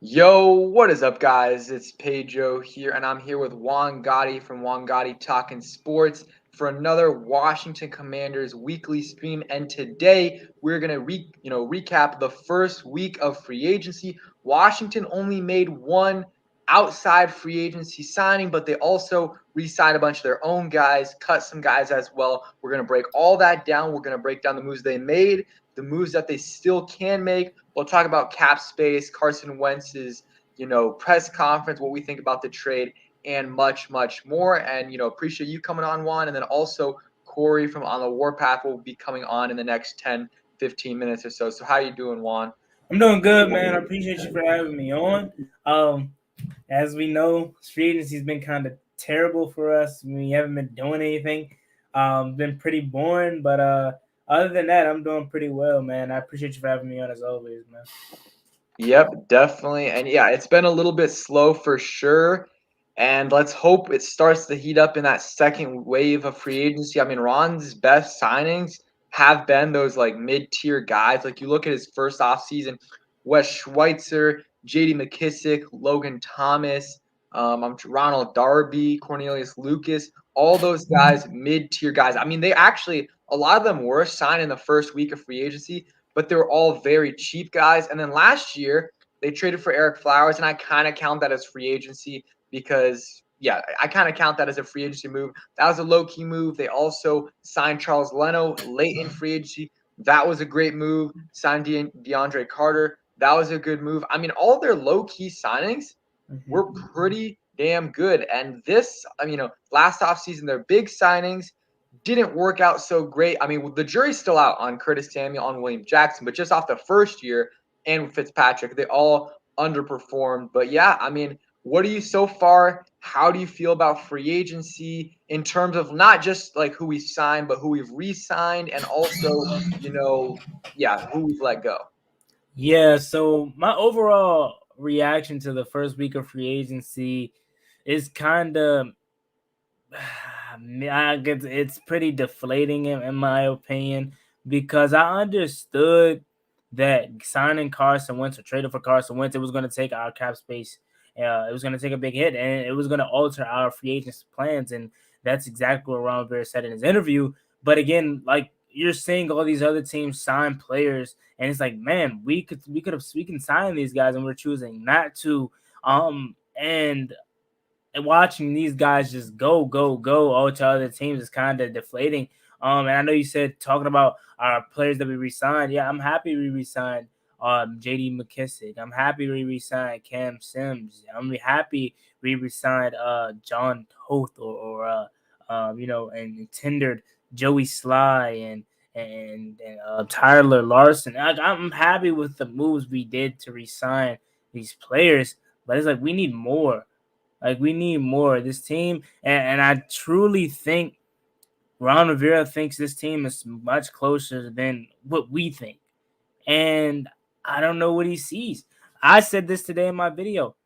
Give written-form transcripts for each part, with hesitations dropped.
Yo, what is up, guys? It's Pedro here, and I'm here with Juan Gotti from Juan Gotti Talking Sports for another Washington Commanders weekly stream. And today we're gonna recap the first week of free agency. Washington only made one outside free agency signing, but they also re-signed a bunch of their own guys, cut some guys as well. We're gonna break all that down. We're gonna break down the moves they made, the moves that they still can make. We'll talk about cap space, Carson Wentz's, press conference, what we think about the trade, and much, much more. And, appreciate you coming on, Juan. And then also Corey from On the Warpath will be coming on in the next 10, 15 minutes or so. So how you doing, Juan? I'm doing good, man. I appreciate you for having me on. As we know, free agency's been kind of terrible for us. We haven't been doing anything. Been pretty boring, but other than that, I'm doing pretty well, man. I appreciate you for having me on as always, man. Yep, definitely. And yeah, it's been a little bit slow for sure. And let's hope it starts to heat up in that second wave of free agency. I mean, Ron's best signings have been those like mid-tier guys. Like you look at his first offseason, Wes Schweitzer, JD McKissick, Logan Thomas, Ronald Darby, Cornelius Lucas, all those guys, mid-tier guys. I mean, they actually, a lot of them were signed in the first week of free agency, but they were all very cheap guys. And then last year, they traded for Eric Flowers, and I kind of count that as free agency because, yeah, I kind of count that as a free agency move. That was a low-key move. They also signed Charles Leno late in free agency. That was a great move. Signed DeAndre Carter. That was a good move. I mean, all their low-key signings were pretty damn good. And this, last offseason, their big signings didn't work out so great. I mean, the jury's still out on Curtis Samuel, on William Jackson, but just off the first year and Fitzpatrick, they all underperformed. But yeah, I mean, what are you so far? How do you feel about free agency in terms of not just like who we signed, but who we've re-signed, and also, who we've let go? Yeah, so my overall reaction to the first week of free agency is kind of, I guess it's pretty deflating in my opinion, because I understood that signing Carson Wentz or trading for Carson Wentz, it was going to take our cap space. It was going to take a big hit, and it was going to alter our free agency plans. And that's exactly what Ron Rivera said in his interview. But again, like you're seeing all these other teams sign players, and it's like, man, we can sign these guys, and we're choosing not to. And watching these guys just go all to other teams is kind of deflating. And I know you said talking about our players that we re-signed. Yeah, I'm happy we re-signed JD McKissick. I'm happy we re-signed Cam Sims. I'm happy we re-signed John Toth and tendered Joey Sly and Tyler Larson. I'm happy with the moves we did to re-sign these players, but it's like we need more. Like, we need more. This team, and I truly think Ron Rivera thinks this team is much closer than what we think. And I don't know what he sees. I said this today in my video.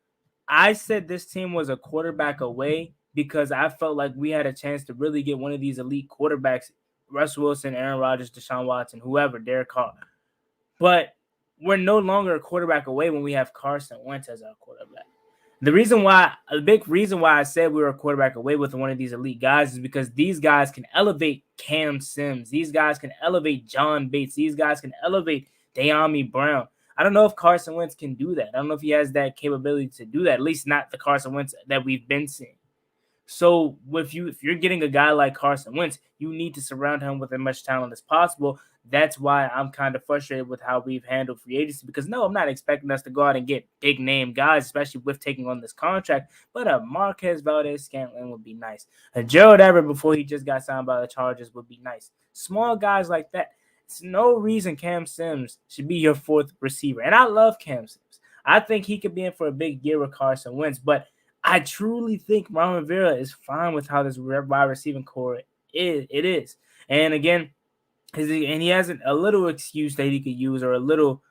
I said this team was a quarterback away because I felt like we had a chance to really get one of these elite quarterbacks, Russell Wilson, Aaron Rodgers, Deshaun Watson, whoever, Derek Carr. But we're no longer a quarterback away when we have Carson Wentz as our quarterback. The big reason why I said we were a quarterback away with one of these elite guys is because these guys can elevate Cam Sims. These guys can elevate John Bates. These guys can elevate De'Ami Brown. I don't know if Carson Wentz can do that. I don't know if he has that capability to do that, at least not the Carson Wentz that we've been seeing. So if you're getting a guy like Carson Wentz, you need to surround him with as much talent as possible. That's why I'm kind of frustrated with how we've handled free agency, because no, I'm not expecting us to go out and get big name guys, especially with taking on this contract. But a Marquez Valdez-Scantling would be nice. A Gerald Everett before he just got signed by the Chargers would be nice. Small guys like that. It's no reason Cam Sims should be your fourth receiver. And I love Cam Sims. I think he could be in for a big year with Carson Wentz, but I truly think Ron Rivera is fine with how this wide receiving core is. It is. And again, he has a little excuse that he could use, or a little,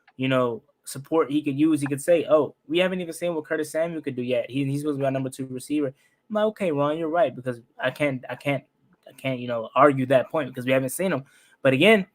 support he could use. He could say, "Oh, we haven't even seen what Curtis Samuel could do yet. He's supposed to be our number 2 receiver." I'm like, "Okay, Ron, you're right," because I can't argue that point because we haven't seen him. But again,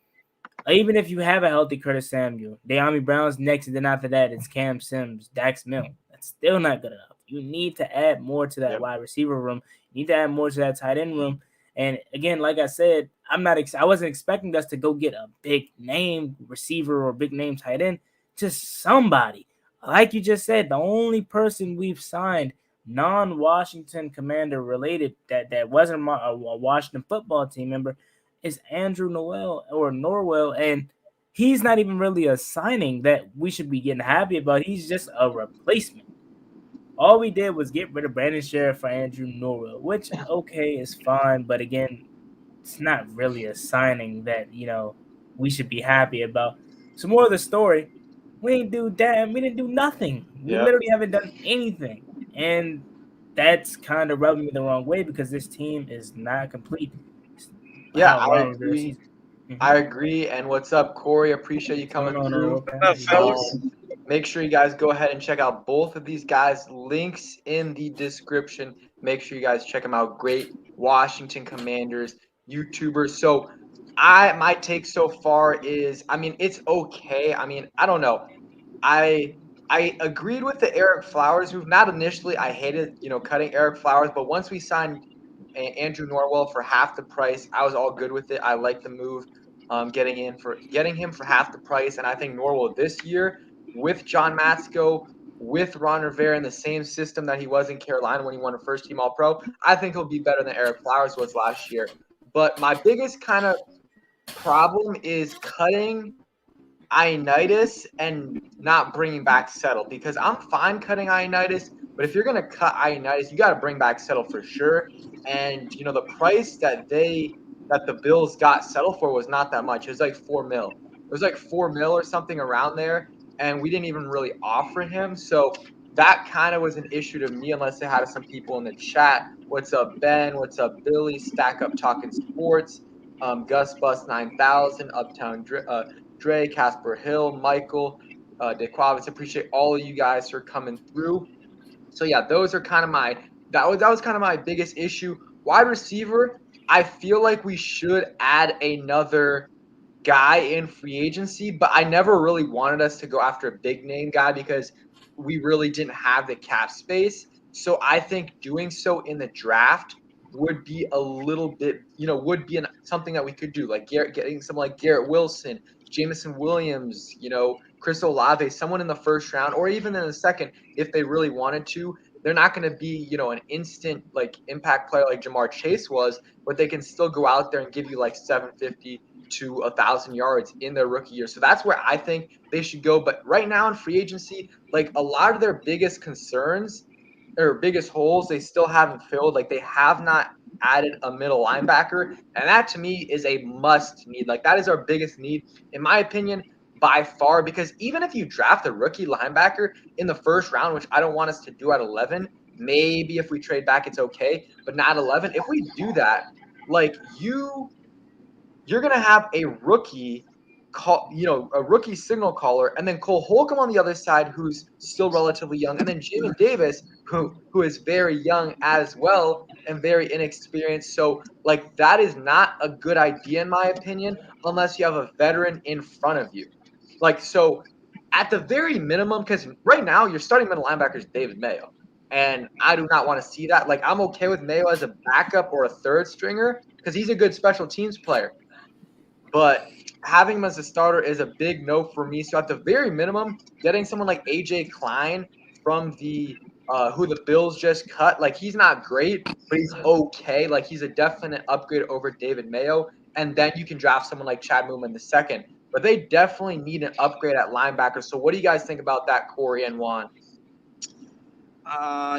Even if you have a healthy Curtis Samuel, De'Ami Brown's next, and then after that it's Cam Sims, Dax Milne. That's still not good enough. You need to add more to that Yep. wide receiver room. You need to add more to that tight end room. And again, like I said, I wasn't expecting us to go get a big name receiver or big name tight end. Just somebody. Like you just said, the only person we've signed non-Washington Commander related that wasn't a Washington football team member is Andrew Noel or Norwell, and he's not even really a signing that we should be getting happy about. He's just a replacement. All we did was get rid of Brandon Sheriff for Andrew Norwell, which okay is fine, but again, it's not really a signing that we should be happy about. So more of the story, we didn't do nothing. We Yep. literally haven't done anything, and that's kind of rubbing me the wrong way because this team is not complete. Yeah, How I long regular agree. season? Mm-hmm. I agree. And what's up, Corey? Appreciate you What's going coming on through. Warpath? What up, How you doing? fellas? Make sure you guys go ahead and check out both of these guys. Links in the description. Make sure you guys check them out. Great Washington Commanders YouTubers. So my take so far is, I mean, it's okay. I mean, I don't know. I I agreed with the Eric Flowers move. Not initially, I hated cutting Eric Flowers, but once we signed Andrew Norwell for half the price, I was all good with it. I like the move, getting him for half the price, and I think Norwell this year with John Matsko, with Ron Rivera in the same system that he was in Carolina when he won a first team All Pro, I think he'll be better than Eric Flowers was last year. But my biggest kind of problem is cutting Ioannidis and not bringing back Settle because I'm fine cutting Ioannidis, but if you're gonna cut Ioannidis, you got to bring back Settle for sure. And the price that the Bills got Settle for was not that much. It was like 4 mil. It was like 4 mil or something around there, and we didn't even really offer him. So that kind of was an issue to me, unless they had some people in the chat. What's up, Ben? What's up, Billy? Stack up talking sports. Gus Bus 9000, Uptown Dre, Casper Hill, Michael, DeQuavis. Appreciate all of you guys for coming through. So yeah, those are kind of that was kind of my biggest issue. Wide receiver, I feel like we should add another guy in free agency, but I never really wanted us to go after a big name guy because we really didn't have the cap space. So I think doing so in the draft would be a little bit, would be something that we could do, like getting someone like Garrett Wilson, Jameson Williams, Chris Olave, someone in the first round or even in the second if they really wanted to. They're not going to be, an instant like impact player like Jamar Chase was, but they can still go out there and give you like 750 to 1,000 yards in their rookie year. So that's where I think they should go. But right now in free agency, like a lot of their biggest concerns or biggest holes, they still haven't filled. Like they have not added a middle linebacker. And that to me is a must need. Like that is our biggest need, in my opinion, by far. Because even if you draft a rookie linebacker in the first round, which I don't want us to do at 11, maybe if we trade back, it's okay. But not 11. If we do that, like you're going to have a rookie a rookie signal caller, and then Cole Holcomb on the other side, who's still relatively young, and then Jamin Davis, who is very young as well and very inexperienced. So, like, that is not a good idea, in my opinion, unless you have a veteran in front of you. Like, so at the very minimum, because right now your starting middle linebacker is David Mayo. And I do not want to see that. Like, I'm okay with Mayo as a backup or a third stringer because he's a good special teams player. But having him as a starter is a big no for me. So at the very minimum, getting someone like AJ Klein from the who the Bills just cut, like he's not great, but he's okay. Like he's a definite upgrade over David Mayo. And then you can draft someone like Chad Moom in the second. But they definitely need an upgrade at linebacker. So what do you guys think about that, Corey and Juan?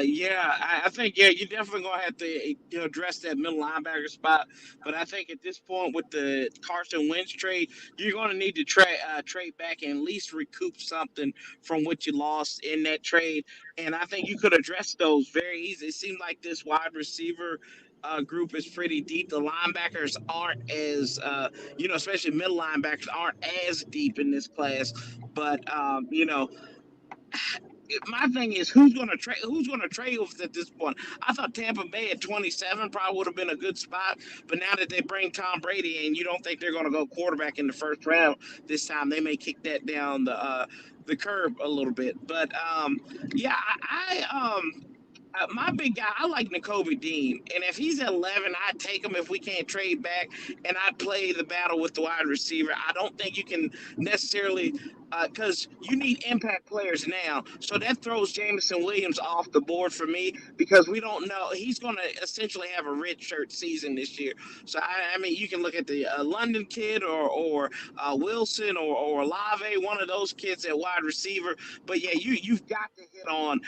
Yeah, I think you're definitely gonna have to address that middle linebacker spot. But I think at this point with the Carson Wentz trade, you're gonna need to trade back and at least recoup something from what you lost in that trade. And I think you could address those very easy. It seems like this wide receiver. Group is pretty deep. The linebackers aren't as, especially middle linebackers aren't as deep in this class. But my thing is who's going to trade? Who's going to trade with us at this point? I thought Tampa Bay at 27 probably would have been a good spot, but now that they bring Tom Brady in, you don't think they're going to go quarterback in the first round this time? They may kick that down the curb a little bit, but yeah, my big guy, I like N'Kobe Dean, and if he's at 11, I'd take him if we can't trade back, and I'd play the battle with the wide receiver. I don't think you can necessarily, because you need impact players now, so that throws Jamison Williams off the board for me because we don't know he's going to essentially have a red shirt season this year. So I mean, you can look at the London kid or Wilson or Olave, one of those kids at wide receiver. But yeah, you've got to hit on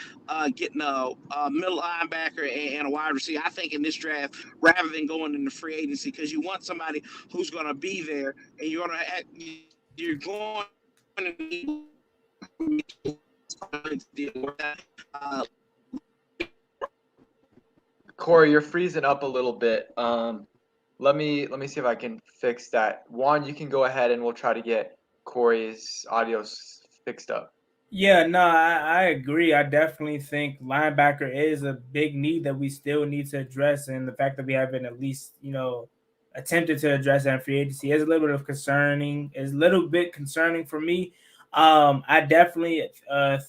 getting a middle linebacker and a wide receiver. I think in this draft, rather than going into free agency, because you want somebody who's going to be there, and you're going to need uh, Corey, you're freezing up a little bit. Let me see if I can fix that. Juan, you can go ahead and we'll try to get Corey's audio fixed up. Yeah, no, I agree. I definitely think linebacker is a big need that we still need to address, and the fact that we haven't at least attempted to address that in free agency is a little bit of concerning. Is a little bit concerning for me. I definitely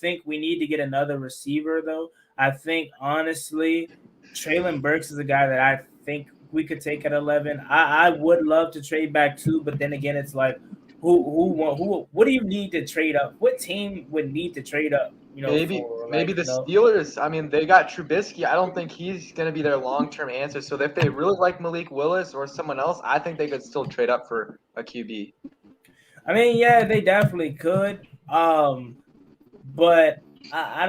think we need to get another receiver though. I think honestly, Traylon Burks is a guy that I think we could take at 11. I would love to trade back too, but then again, it's like who what do you need to trade up? What team would need to trade up? For Maybe the Steelers. I mean, they got Trubisky. I don't think he's going to be their long-term answer. So if they really like Malik Willis or someone else, I think they could still trade up for a QB. I mean, yeah, they definitely could. But I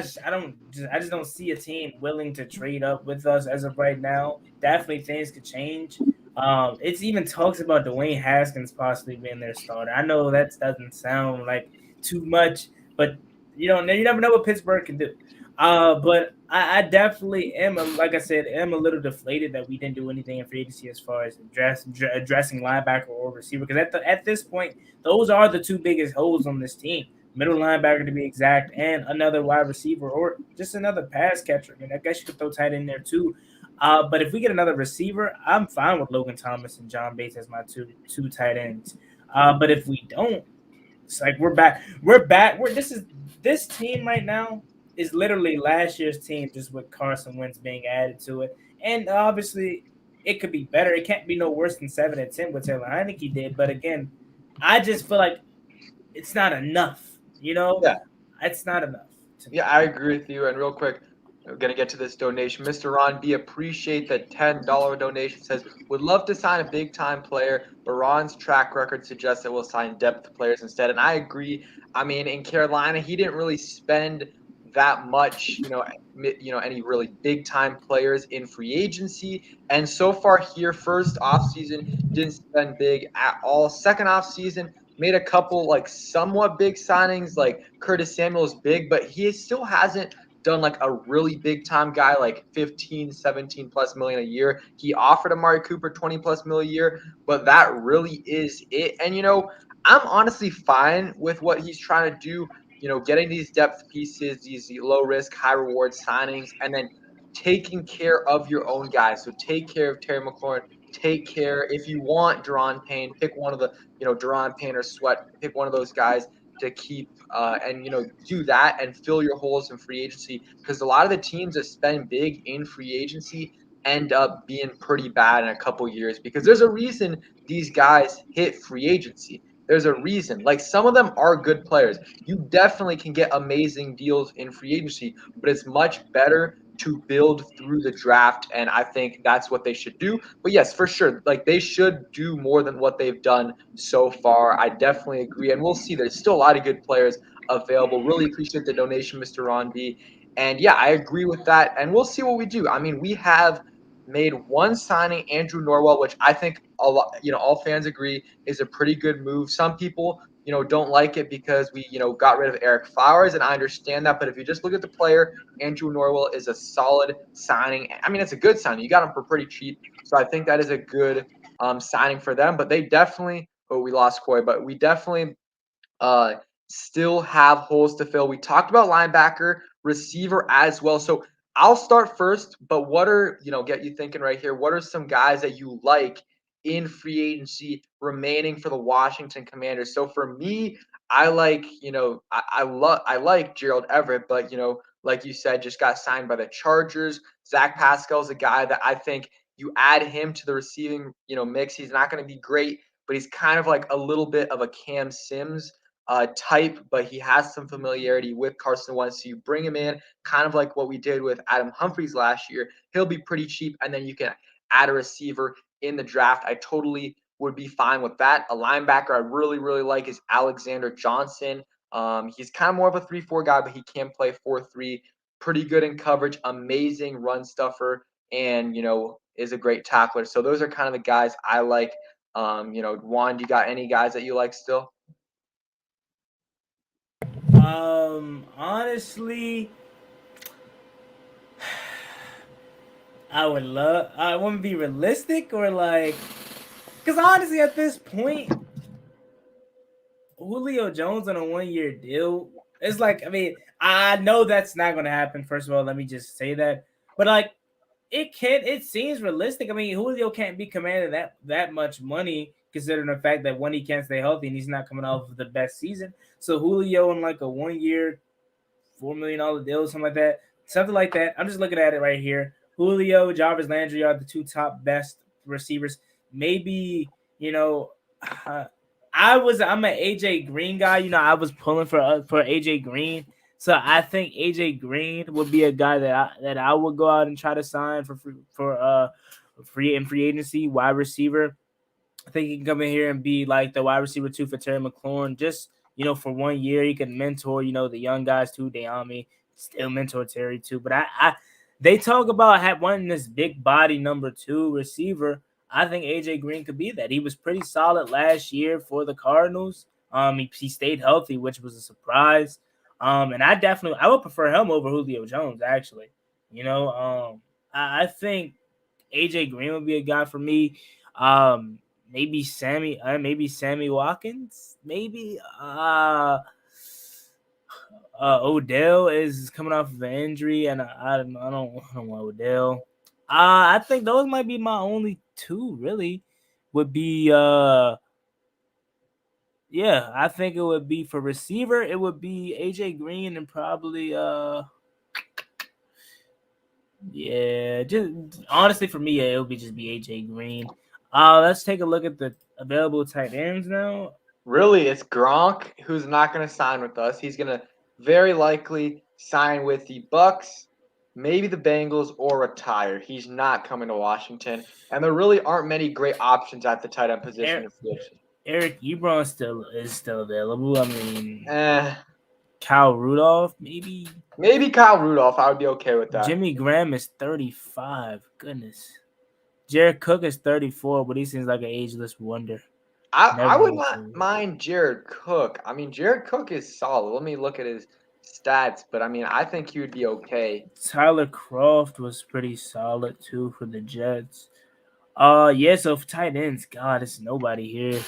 just don't see a team willing to trade up with us as of right now. Definitely things could change. It's even talks about Dwayne Haskins possibly being their starter. I know that doesn't sound like too much, but you never know what Pittsburgh can do. But I definitely am, like I said, am a little deflated that we didn't do anything in free agency as far as addressing linebacker or receiver. Because at this point, those are the two biggest holes on this team: middle linebacker to be exact, and another wide receiver or just another pass catcher. I mean, I guess you could throw tight in there too. But if we get another receiver, I'm fine with Logan Thomas and John Bates as my two tight ends. But if we don't, it's like we're back. We're back. This team right now is literally last year's team, just with Carson Wentz being added to it. And obviously, it could be better. It can't be no worse than 7-10 what Taylor Heineke did. But again, I just feel like it's not enough. Yeah. It's not enough. Yeah, I agree with you. And real quick, we're going to get to this donation. Mr. Ron B, appreciate the $10 donation. Says, would love to sign a big-time player, but Ron's track record suggests that we'll sign depth players instead. And I agree. I mean, in Carolina, he didn't really spend that much, any really big-time players in free agency. And so far here, first offseason, didn't spend big at all. Second offseason, made a couple, somewhat big signings, like Curtis Samuel's big, but he still hasn't done like a really big time guy like 15, 17 plus million a year. He offered Amari Cooper 20 plus million a year, but that really is it. And I'm honestly fine with what he's trying to do, getting these depth pieces, these low risk, high reward signings, and then taking care of your own guys. So take care of Terry McLaurin. Take care, if you want Deron Payne, pick one of the, Deron Payne or Sweat, pick one of those guys to keep and do that and fill your holes in free agency, because a lot of the teams that spend big in free agency end up being pretty bad in a couple years, because there's a reason these guys hit free agency. There's a reason. Like, some of them are good players. You definitely can get amazing deals in free agency, but it's much better to build through the draft, and I think that's what they should do. But yes, for sure, like, they should do more than what they've done so far. I definitely agree, and we'll see. There's still a lot of good players available. Really appreciate the donation, Mr. Ron B. And yeah, I agree with that, and we'll see what we do. I mean, we have made one signing, Andrew Norwell, which I think a lot, all fans agree is a pretty good move. Some people, don't like it because we, got rid of Eric Flowers, and I understand that. But if you just look at the player, Andrew Norwell is a solid signing. I mean, it's a good signing. You got him for pretty cheap, so I think that is a good signing for them. But they definitely, we lost Corey, but we definitely still have holes to fill. We talked about linebacker, receiver as well. So I'll start first, but what are, get you thinking right here. What are some guys that you like in free agency remaining for the Washington Commanders? So for me, I like, I like Gerald Everett, but like you said, just got signed by the Chargers. Zach Pascal's a guy that I think you add him to the receiving, mix. He's not going to be great, but he's kind of like a little bit of a Cam Sims type, but he has some familiarity with Carson Wentz. So you bring him in, kind of like what we did with Adam Humphries last year. He'll be pretty cheap, and then you can add a receiver in the draft. I totally would be fine with that. A linebacker I really, really like is Alexander Johnson. He's kind of more of a 3-4 guy, but he can play 4-3. Pretty good in coverage, amazing run stuffer, and is a great tackler. So those are kind of the guys I like. Juan, do you got any guys that you like still? Honestly, I want to be realistic or like, because honestly, at this point, Julio Jones on a 1-year deal, it's like, I mean, I know that's not going to happen. First of all, let me just say that. But like, it seems realistic. I mean, Julio can't be commanded that much money considering the fact that when he can't stay healthy and he's not coming off of the best season. So Julio on like a 1-year, $4 million deal, something like that. I'm just looking at it right here. Julio, Jarvis Landry are the two top best receivers. Maybe uh, I'm an AJ Green guy. I was pulling for AJ Green, so I think AJ Green would be a guy that I would go out and try to sign for free agency wide receiver. I think he can come in here and be like the wide receiver 2 for Terry McLaurin. Just for 1 year, he can mentor the young guys too. Deami still mentor Terry too. But they talk about wanting this big body number 2 receiver. I think AJ Green could be that. He was pretty solid last year for the Cardinals. He stayed healthy, which was a surprise. And I would prefer him over Julio Jones actually. I think AJ Green would be a guy for me. Maybe Sammy Watkins. Maybe Odell is coming off of an injury, and I don't want Odell. I think those might be my only 2. Really, would be yeah. I think it would be for receiver. It would be AJ Green and probably yeah. Just honestly for me, it would be AJ Green. Let's take a look at the available tight ends now. Really, it's Gronk who's not going to sign with us. He's going to very likely sign with the Bucks, maybe the Bengals, or retire. He's not coming to Washington, and there really aren't many great options at the tight end position. Eric Ebron is still available. I mean, Kyle Rudolph, maybe. Maybe Kyle Rudolph. I would be okay with that. Jimmy Graham is 35. Goodness. Jared Cook is 34, but he seems like an ageless wonder. I would not mind Jared Cook. I mean, Jared Cook is solid. Let me look at his stats, but I mean, I think he would be okay. Tyler Kroft was pretty solid too for the Jets. Yeah, so for tight ends, God, it's nobody here.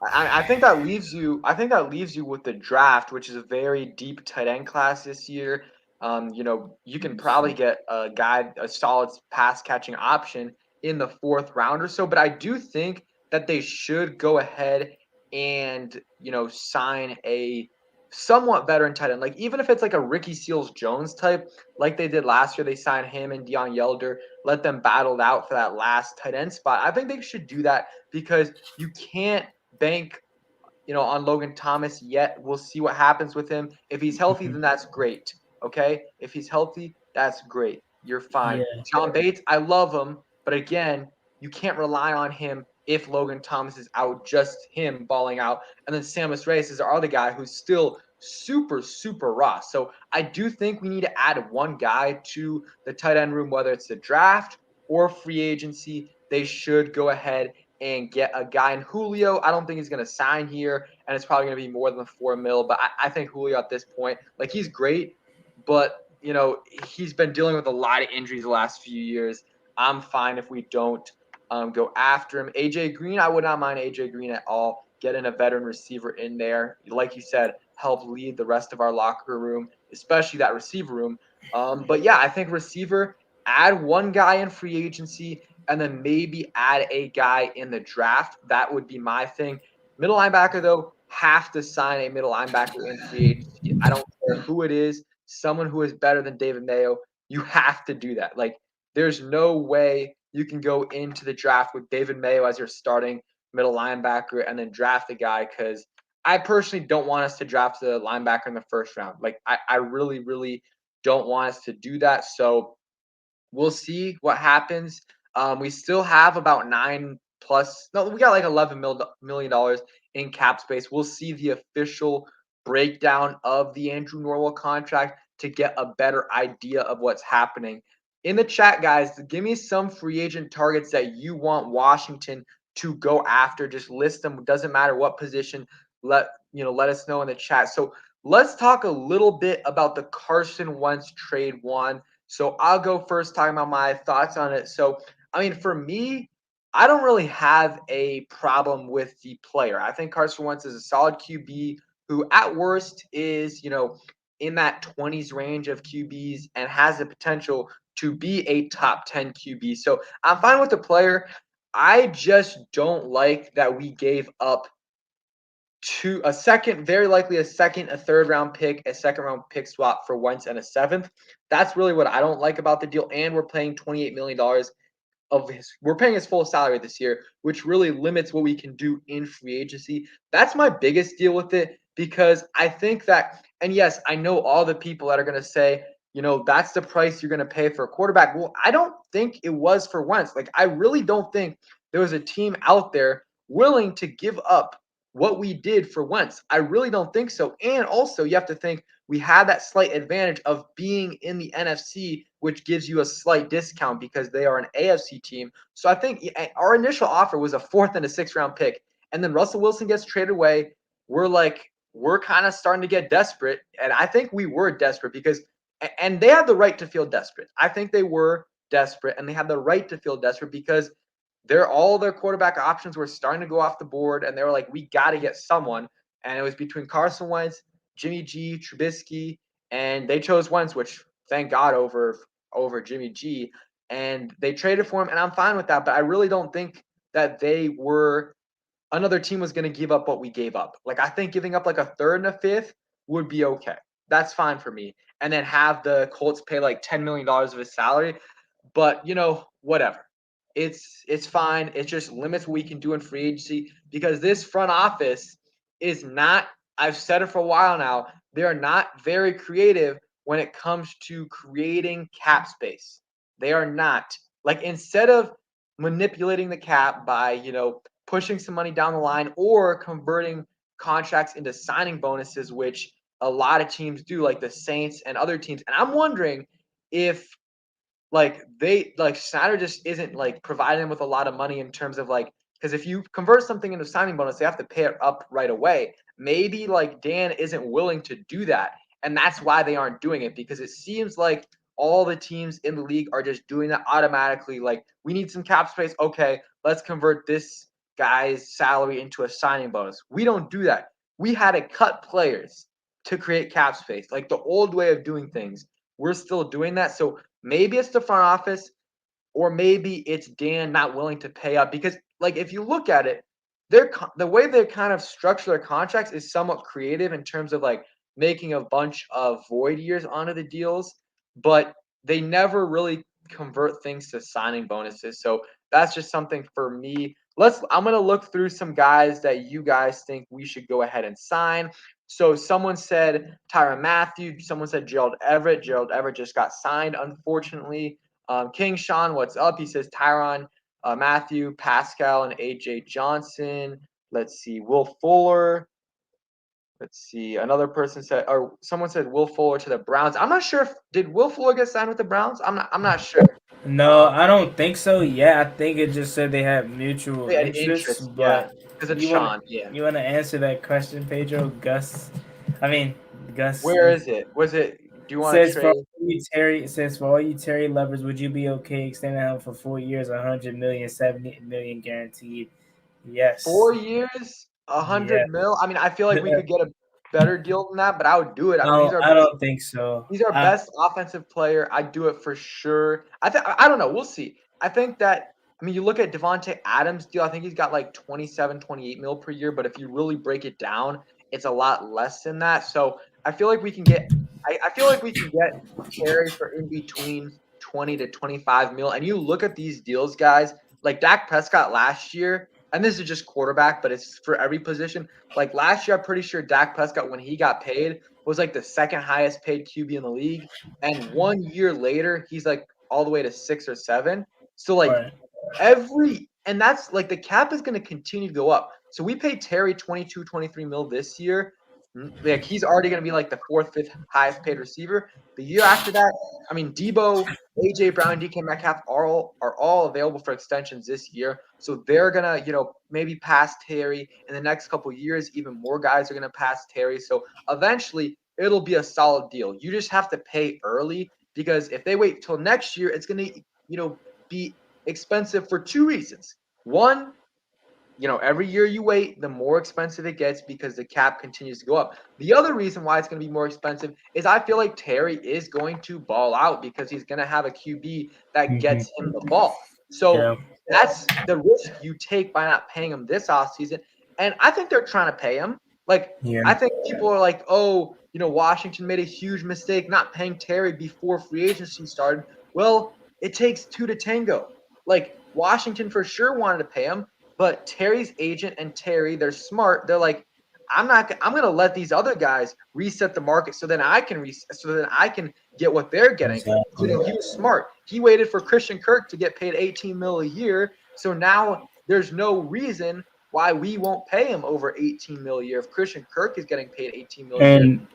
I think that leaves you. I think that leaves you with the draft, which is a very deep tight end class this year. You can probably get a solid pass catching option in the 4th round or so. But I do think that they should go ahead and sign a somewhat veteran tight end. Like even if it's like a Ricky Seals-Jones type, like they did last year, they signed him and Deion Yelder, let them battle it out for that last tight end spot. I think they should do that because you can't bank on Logan Thomas yet. We'll see what happens with him. If he's healthy, then that's great. Okay? If he's healthy, that's great. You're fine. Yeah. John Bates, I love him, but again, you can't rely on him if Logan Thomas is out, just him balling out. And then Samus Reyes is our other guy who's still super, super raw. So I do think we need to add one guy to the tight end room, whether it's the draft or free agency. They should go ahead and get a guy in Julio. I don't think he's going to sign here, and it's probably going to be more than $4 million. But I think Julio at this point, like he's great, but he's been dealing with a lot of injuries the last few years. I'm fine if we don't go after him. AJ Green, I would not mind AJ Green at all. Getting a veteran receiver in there, like you said, help lead the rest of our locker room, especially that receiver room. But yeah, I think receiver, add one guy in free agency and then maybe add a guy in the draft. That would be my thing. Middle linebacker, though, have to sign a middle linebacker in free agency. I don't care who it is, someone who is better than David Mayo. You have to do that. Like, there's no way you can go into the draft with David Mayo as your starting middle linebacker and then draft a guy, because I personally don't want us to draft the linebacker in the first round. Like, I really, really don't want us to do that. So we'll see what happens. We still have about we got like $11 million in cap space. We'll see the official breakdown of the Andrew Norwell contract to get a better idea of what's happening. In the chat, guys, give me some free agent targets that you want Washington to go after. Just list them. Doesn't matter what position. Let us know in the chat. So let's talk a little bit about the Carson Wentz trade one. So I'll go first talking about my thoughts on it. So, I mean, for me, I don't really have a problem with the player. I think Carson Wentz is a solid QB who at worst is, in that 20s range of QBs and has the potential to be a top 10 QB. So I'm fine with the player. I just don't like that we gave up very likely a second, a third round pick, a second round pick swap for Wentz and a seventh. That's really what I don't like about the deal. And we're paying $28 million we're paying his full salary this year, which really limits what we can do in free agency. That's my biggest deal with it, because I think that, and yes, I know all the people that are going to say, that's the price you're going to pay for a quarterback. Well, I don't think it was for Wentz. Like, I really don't think there was a team out there willing to give up what we did for Wentz. I really don't think so. And also, you have to think we had that slight advantage of being in the NFC, which gives you a slight discount because they are an AFC team. So I think our initial offer was a fourth and a sixth round pick. And then Russell Wilson gets traded away. We're kind of starting to get desperate. And I think we were desperate and they had the right to feel desperate. I think they were desperate, and they had the right to feel desperate because all their quarterback options were starting to go off the board, and they were like, we got to get someone. And it was between Carson Wentz, Jimmy G, Trubisky, and they chose Wentz, which thank God over Jimmy G. And they traded for him, and I'm fine with that. But I really don't think that another team was going to give up what we gave up. Like, I think giving up like a third and a fifth would be okay. That's fine for me. And then have the Colts pay like $10 million of his salary. But, whatever. It's fine. It just limits what we can do in free agency, because this front office is not, I've said it for a while now, they are not very creative when it comes to creating cap space. They are not. Like, instead of manipulating the cap by, pushing some money down the line or converting contracts into signing bonuses, which a lot of teams do, like the Saints and other teams. And I'm wondering if Snyder just isn't like providing them with a lot of money in terms of because if you convert something into signing bonus, they have to pay it up right away. Maybe like Dan isn't willing to do that, and that's why they aren't doing it, because it seems like all the teams in the league are just doing that automatically. Like, we need some cap space. Okay, let's convert this guy's salary into a signing bonus. We don't do that. We had to cut players to create cap space, like the old way of doing things. We're still doing that. So maybe it's the front office, or maybe it's Dan not willing to pay up, because if you look at it, the way they kind of structure their contracts is somewhat creative in terms of making a bunch of void years onto the deals, but they never really convert things to signing bonuses. So that's just something for me. I'm going to look through some guys that you guys think we should go ahead and sign. So someone said Tyrann Mathieu. Someone said Gerald Everett. Gerald Everett just got signed, unfortunately. King Sean, what's up? He says Tyrann Mathieu, Pascal, and AJ Johnson. Let's see, Will Fuller. Let's see. Another person said, or someone said Will Fuller to the Browns. I'm not sure did Will Fuller get signed with the Browns? I'm not sure. No, I don't think so. Yeah, I think it just said they had mutual They had interests. interest, yeah, But because it's you Sean. you want to answer that question, Pedro? Gus. Where is it? Do you want to Says for trade? all you Terry says for all you Terry lovers, would you be okay extending him for 4 years, 100 million, 70 million guaranteed? Yes. 4 years, Yeah. 100 mil. I mean, I feel like we could get better deal than that, but I would do it. I mean, No, I don't think so. he's our best offensive player. I'd do it for sure. I don't know. We'll see. I think that I mean, you look at Devontae Adams' deal. I think he's got like 27, 28 mil per year. But if you really break it down, it's a lot less than that. So I feel like we can get. I feel like we can get Terry for in between 20 to 25 mil. And you look at these deals, guys. Like Dak Prescott last year, and this is just quarterback, but it's for every position. Like last year, I'm pretty sure Dak Prescott, when he got paid, was like the second highest paid QB in the league. And 1 year later, he's like all the way to 6 or 7. So like Right. and that's like the cap is going to continue to go up. So we paid Terry 22, 23 mil this year. Like he's already going to be like the fourth, fifth highest paid receiver. The year after that, I mean, Deebo, AJ Brown, DK Metcalf are all available for extensions this year. So they're gonna, maybe pass Terry in the next couple years. Even more guys are gonna pass Terry. So eventually, it'll be a solid deal. You just have to pay early because if they wait till next year, it's gonna, be expensive for two reasons. One, every year you wait, the more expensive it gets because the cap continues to go up. The other reason why it's going to be more expensive is I feel like Terry is going to ball out because he's going to have a QB that Mm-hmm. gets him the ball. So Yeah. that's the risk you take by not paying him this offseason. And I think they're trying to pay him. Like, Yeah. I think people are like, oh, Washington made a huge mistake not paying Terry before free agency started. Well, it takes two to tango. Like, Washington for sure wanted to pay him. But Terry's agent and Terry, they're smart. They're like, I'm going to let these other guys reset the market so then I can get what they're getting. So Exactly. then he was smart. He waited for Christian Kirk to get paid 18 mil a year. So now there's no reason why we won't pay him over 18 mil a year. If Christian Kirk is getting paid 18 mil a year, And,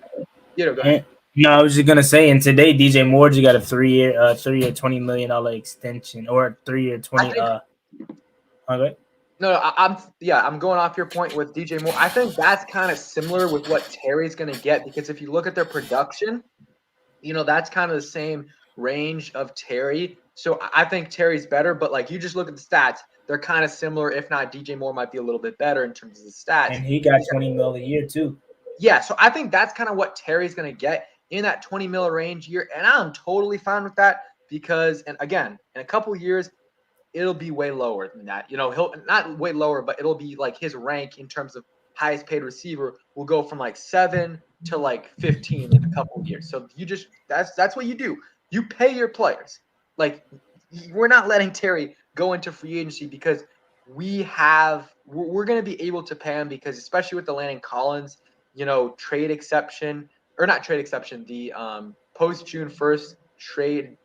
go ahead. no, I was just gonna say, and today DJ Moore just got a 3-year, $20 million extension, or a 3-year 20. Okay. No, I'm going off your point with DJ Moore. I think that's kind of similar with what Terry's going to get because if you look at their production, that's kind of the same range of Terry. So I think Terry's better, but like you just look at the stats, they're kind of similar. If not, DJ Moore might be a little bit better in terms of the stats. And he got 20 mil a year too. Yeah, so I think that's kind of what Terry's going to get in that 20 mil range year, and I'm totally fine with that because, and again, in a couple years, it'll be way lower than that. He'll not way lower, but it'll be like his rank in terms of highest paid receiver will go from like 7 to like 15 in a couple of years. So you just that's what you do. You pay your players. Like we're not letting Terry go into free agency because we're going to be able to pay him because especially with the Landon Collins, trade exception or not trade exception, the post June 1st trade.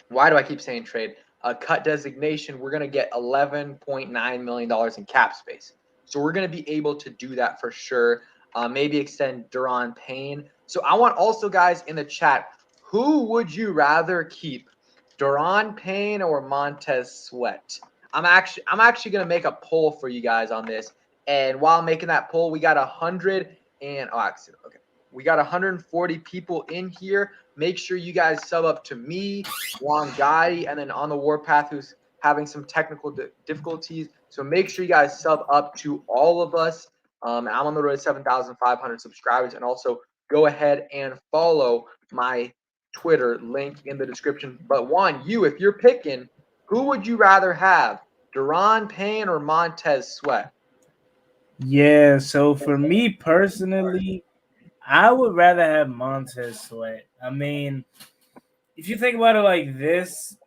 Why do I keep saying trade? Cut designation, we're going to get $11.9 million in cap space. So we're going to be able to do that for sure. Maybe extend Daron Payne. So I want also guys in the chat, who would you rather keep, Daron Payne or Montez Sweat? I'm actually going to make a poll for you guys on this. And while making that poll, we got 140 people in here. Make sure you guys sub up to me, Juan Gotti, and then on the warpath who's having some technical difficulties. So make sure you guys sub up to all of us. I'm on the road to 7,500 subscribers. And also go ahead and follow my Twitter link in the description. But Juan, if you're picking, who would you rather have, Daron Payne or Montez Sweat? Yeah, so for me personally, I would rather have Montez Sweat. I mean, if you think about it like this,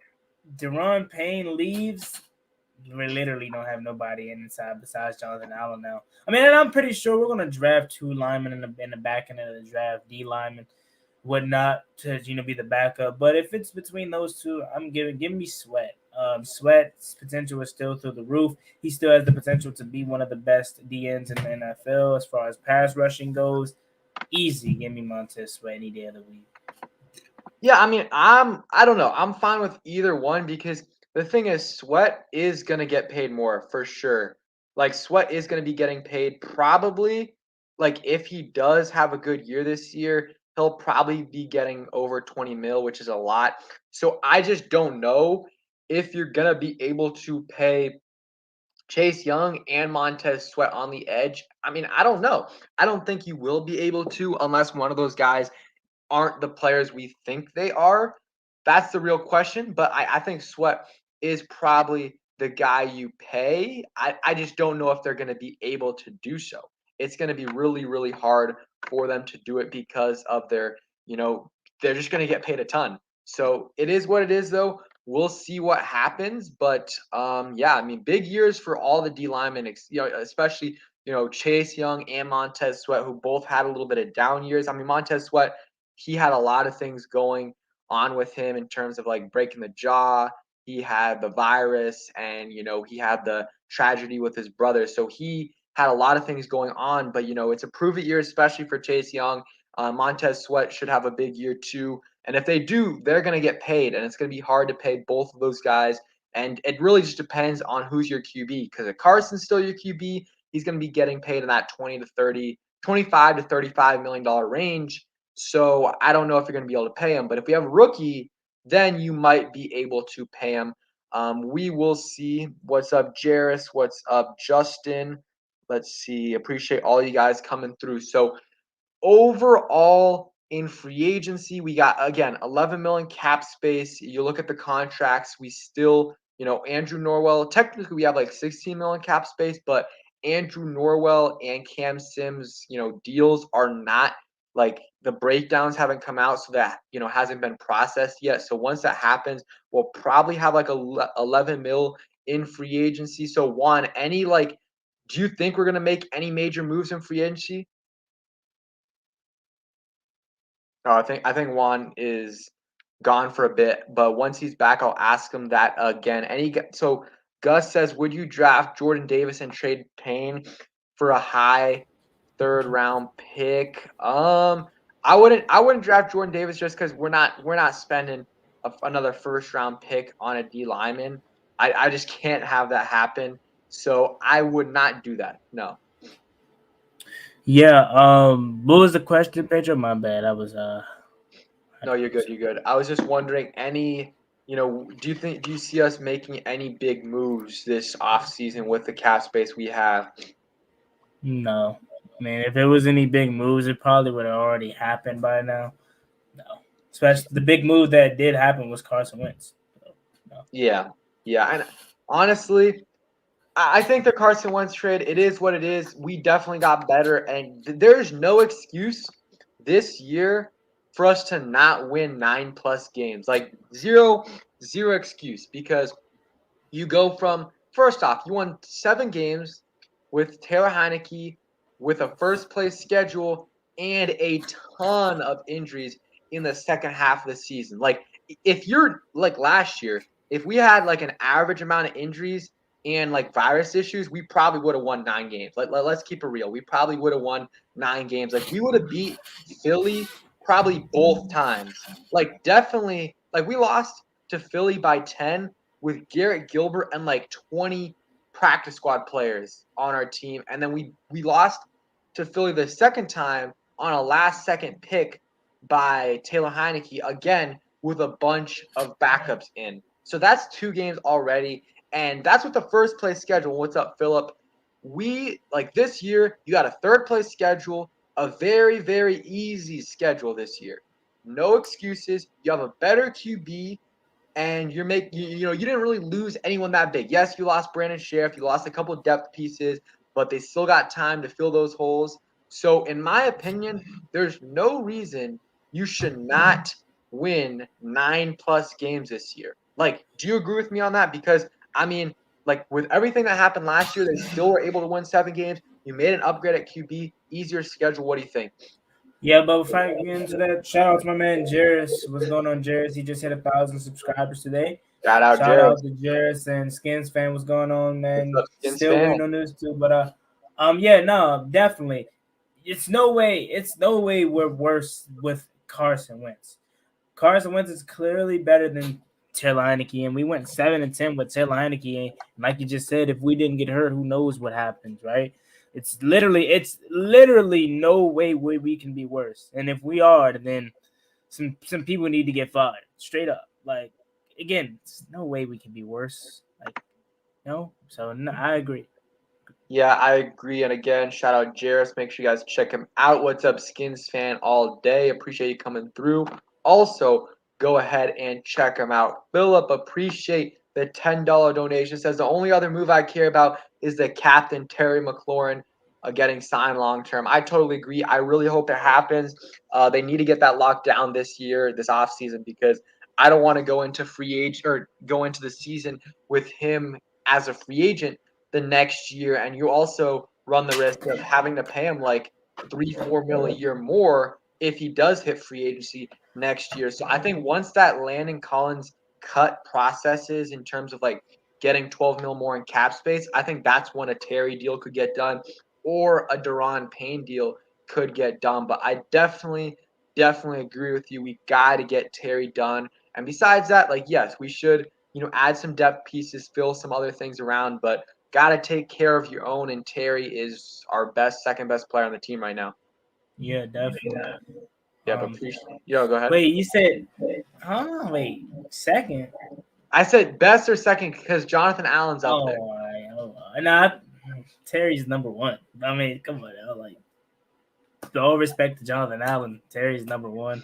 Daron Payne leaves, we literally don't have nobody inside besides Jonathan Allen now. I mean, and I'm pretty sure we're gonna draft 2 linemen in the back end of the draft, D linemen, whatnot, to be the backup. But if it's between those two, I'm give me Sweat. Sweat's potential is still through the roof. He still has the potential to be one of the best DNs in the NFL as far as pass rushing goes. Easy, give me Montez Sweat any day of the week. Yeah, I mean, I don't know. I'm fine with either one because the thing is, Sweat is gonna get paid more for sure. Like Sweat is gonna be getting paid probably. Like if he does have a good year this year, he'll probably be getting over 20 mil, which is a lot. So I just don't know if you're gonna be able to pay Chase Young and Montez Sweat on the edge. I mean, I don't know. I don't think you will be able to unless one of those guys aren't the players we think they are. That's the real question. But I think Sweat is probably the guy you pay. I just don't know if they're going to be able to do so. It's going to be really, really hard for them to do it because of their, they're just going to get paid a ton. So it is what it is, though. We'll see what happens. But yeah, I mean, big years for all the D linemen, especially Chase Young and Montez Sweat, who both had a little bit of down years. I mean, Montez Sweat, he had a lot of things going on with him in terms of like breaking the jaw. He had the virus and, he had the tragedy with his brother. So he had a lot of things going on, but, it's a prove it year, especially for Chase Young. Montez Sweat should have a big year too. And if they do, they're going to get paid, and it's going to be hard to pay both of those guys. And it really just depends on who's your QB, because if Carson's still your QB, he's going to be getting paid in that 25 to $35 million range. So I don't know if you're going to be able to pay him. But if we have a rookie, then you might be able to pay him. We will see. What's up, Jarris? What's up, Justin? Let's see. Appreciate all you guys coming through. So overall in free agency, we got, again, 11 million cap space. You look at the contracts, we still, Andrew Norwell, technically we have like 16 million cap space, but Andrew Norwell and Cam Sims, deals are not like the breakdowns haven't come out, so that, hasn't been processed yet. So once that happens, we'll probably have like 11 mil in free agency. So Juan, do you think we're going to make any major moves in free agency? No, I think Juan is gone for a bit, but once he's back, I'll ask him that again. So Gus says, would you draft Jordan Davis and trade Payne for a high third round pick? I wouldn't draft Jordan Davis just because we're not spending another first round pick on a D lineman. I just can't have that happen. So I would not do that. No. Yeah. What was the question, Pedro? My bad. I was No, you're good. You're good. I was just wondering, do you see us making any big moves this offseason with the cap space we have? No. I mean, if it was any big moves, it probably would have already happened by now. No. Especially the big move that did happen was Carson Wentz. So, no. Yeah. And honestly, I think the Carson Wentz trade, it is what it is. We definitely got better, and there's no excuse this year for us to not win 9+ games. Like zero excuse, because you go from, first off, you won 7 games with Taylor Heineke, with a first place schedule and a ton of injuries in the second half of the season. Like, if you're like last year, if we had like an average amount of injuries and like virus issues, we probably would have won 9 games. Let's keep it real. We probably would have won 9 games. Like, we would have beat Philly probably both times. Like, definitely, like, we lost to Philly by 10 with Garrett Gilbert and like 20 practice squad players on our team. And then we lost to Philly the second time on a last second pick by Taylor Heineke, again with a bunch of backups in. So that's 2 games already. And that's with the first place schedule. What's up, Philip? We, like, this year, you got a third place schedule, a very, very easy schedule this year. No excuses. You have a better QB, and you didn't really lose anyone that big. Yes, you lost Brandon Sheriff, you lost a couple of depth pieces, but they still got time to fill those holes. So in my opinion, there's no reason you should not win 9+ games this year. Like, do you agree with me on that? Because I mean, like, with everything that happened last year, they still were able to win 7 games. You made an upgrade at QB, easier schedule. What do you think? Yeah, but before I get into that, shout out to my man Jarris. What's going on, Jarris? He just hit 1,000 subscribers today. Shout out, Shout Jared. out to Jarris and Skins fan. What's going on, man? What's up, Skins Still fan? waiting on this too, but yeah, no, definitely. It's no way we're worse with Carson Wentz. Carson Wentz is clearly better than Taylor Heineke, and we went 7-10 with Taylor Heineke. And like you just said, if we didn't get hurt, who knows what happens, right? It's literally no way we can be worse. And if we are, then some people need to get fired straight up. Like, again, it's no way we can be worse. Like, So no, I agree. Yeah, I agree. And again, shout out Jairus. Make sure you guys check him out. What's up, Skins fan all day? Appreciate you coming through. Also, go ahead and check him out. Philip, appreciate the $10 donation. Says the only other move I care about is the captain, Terry McLaurin, getting signed long term. I totally agree. I really hope it happens. They need to get that locked down this year, this offseason, because I don't want to go into free age or go into the season with him as a free agent the next year, and you also run the risk of having to pay him like 3-4 mil a year more if he does hit free agency next year. So I think once that Landon Collins cut processes in terms of like getting 12 mil more in cap space, I think that's when a Terry deal could get done or a Deron Payne deal could get done. But I definitely agree with you. We got to get Terry done. And besides that, like, yes, we should, add some depth pieces, fill some other things around, but got to take care of your own, and Terry is our second best player on the team right now. Yeah, definitely. Yeah, but go ahead. Wait, you said, wait, second? I said best or second because Jonathan Allen's up there. All right. Nah, Terry's number one. I mean, come on, like, all respect to Jonathan Allen, Terry's number one.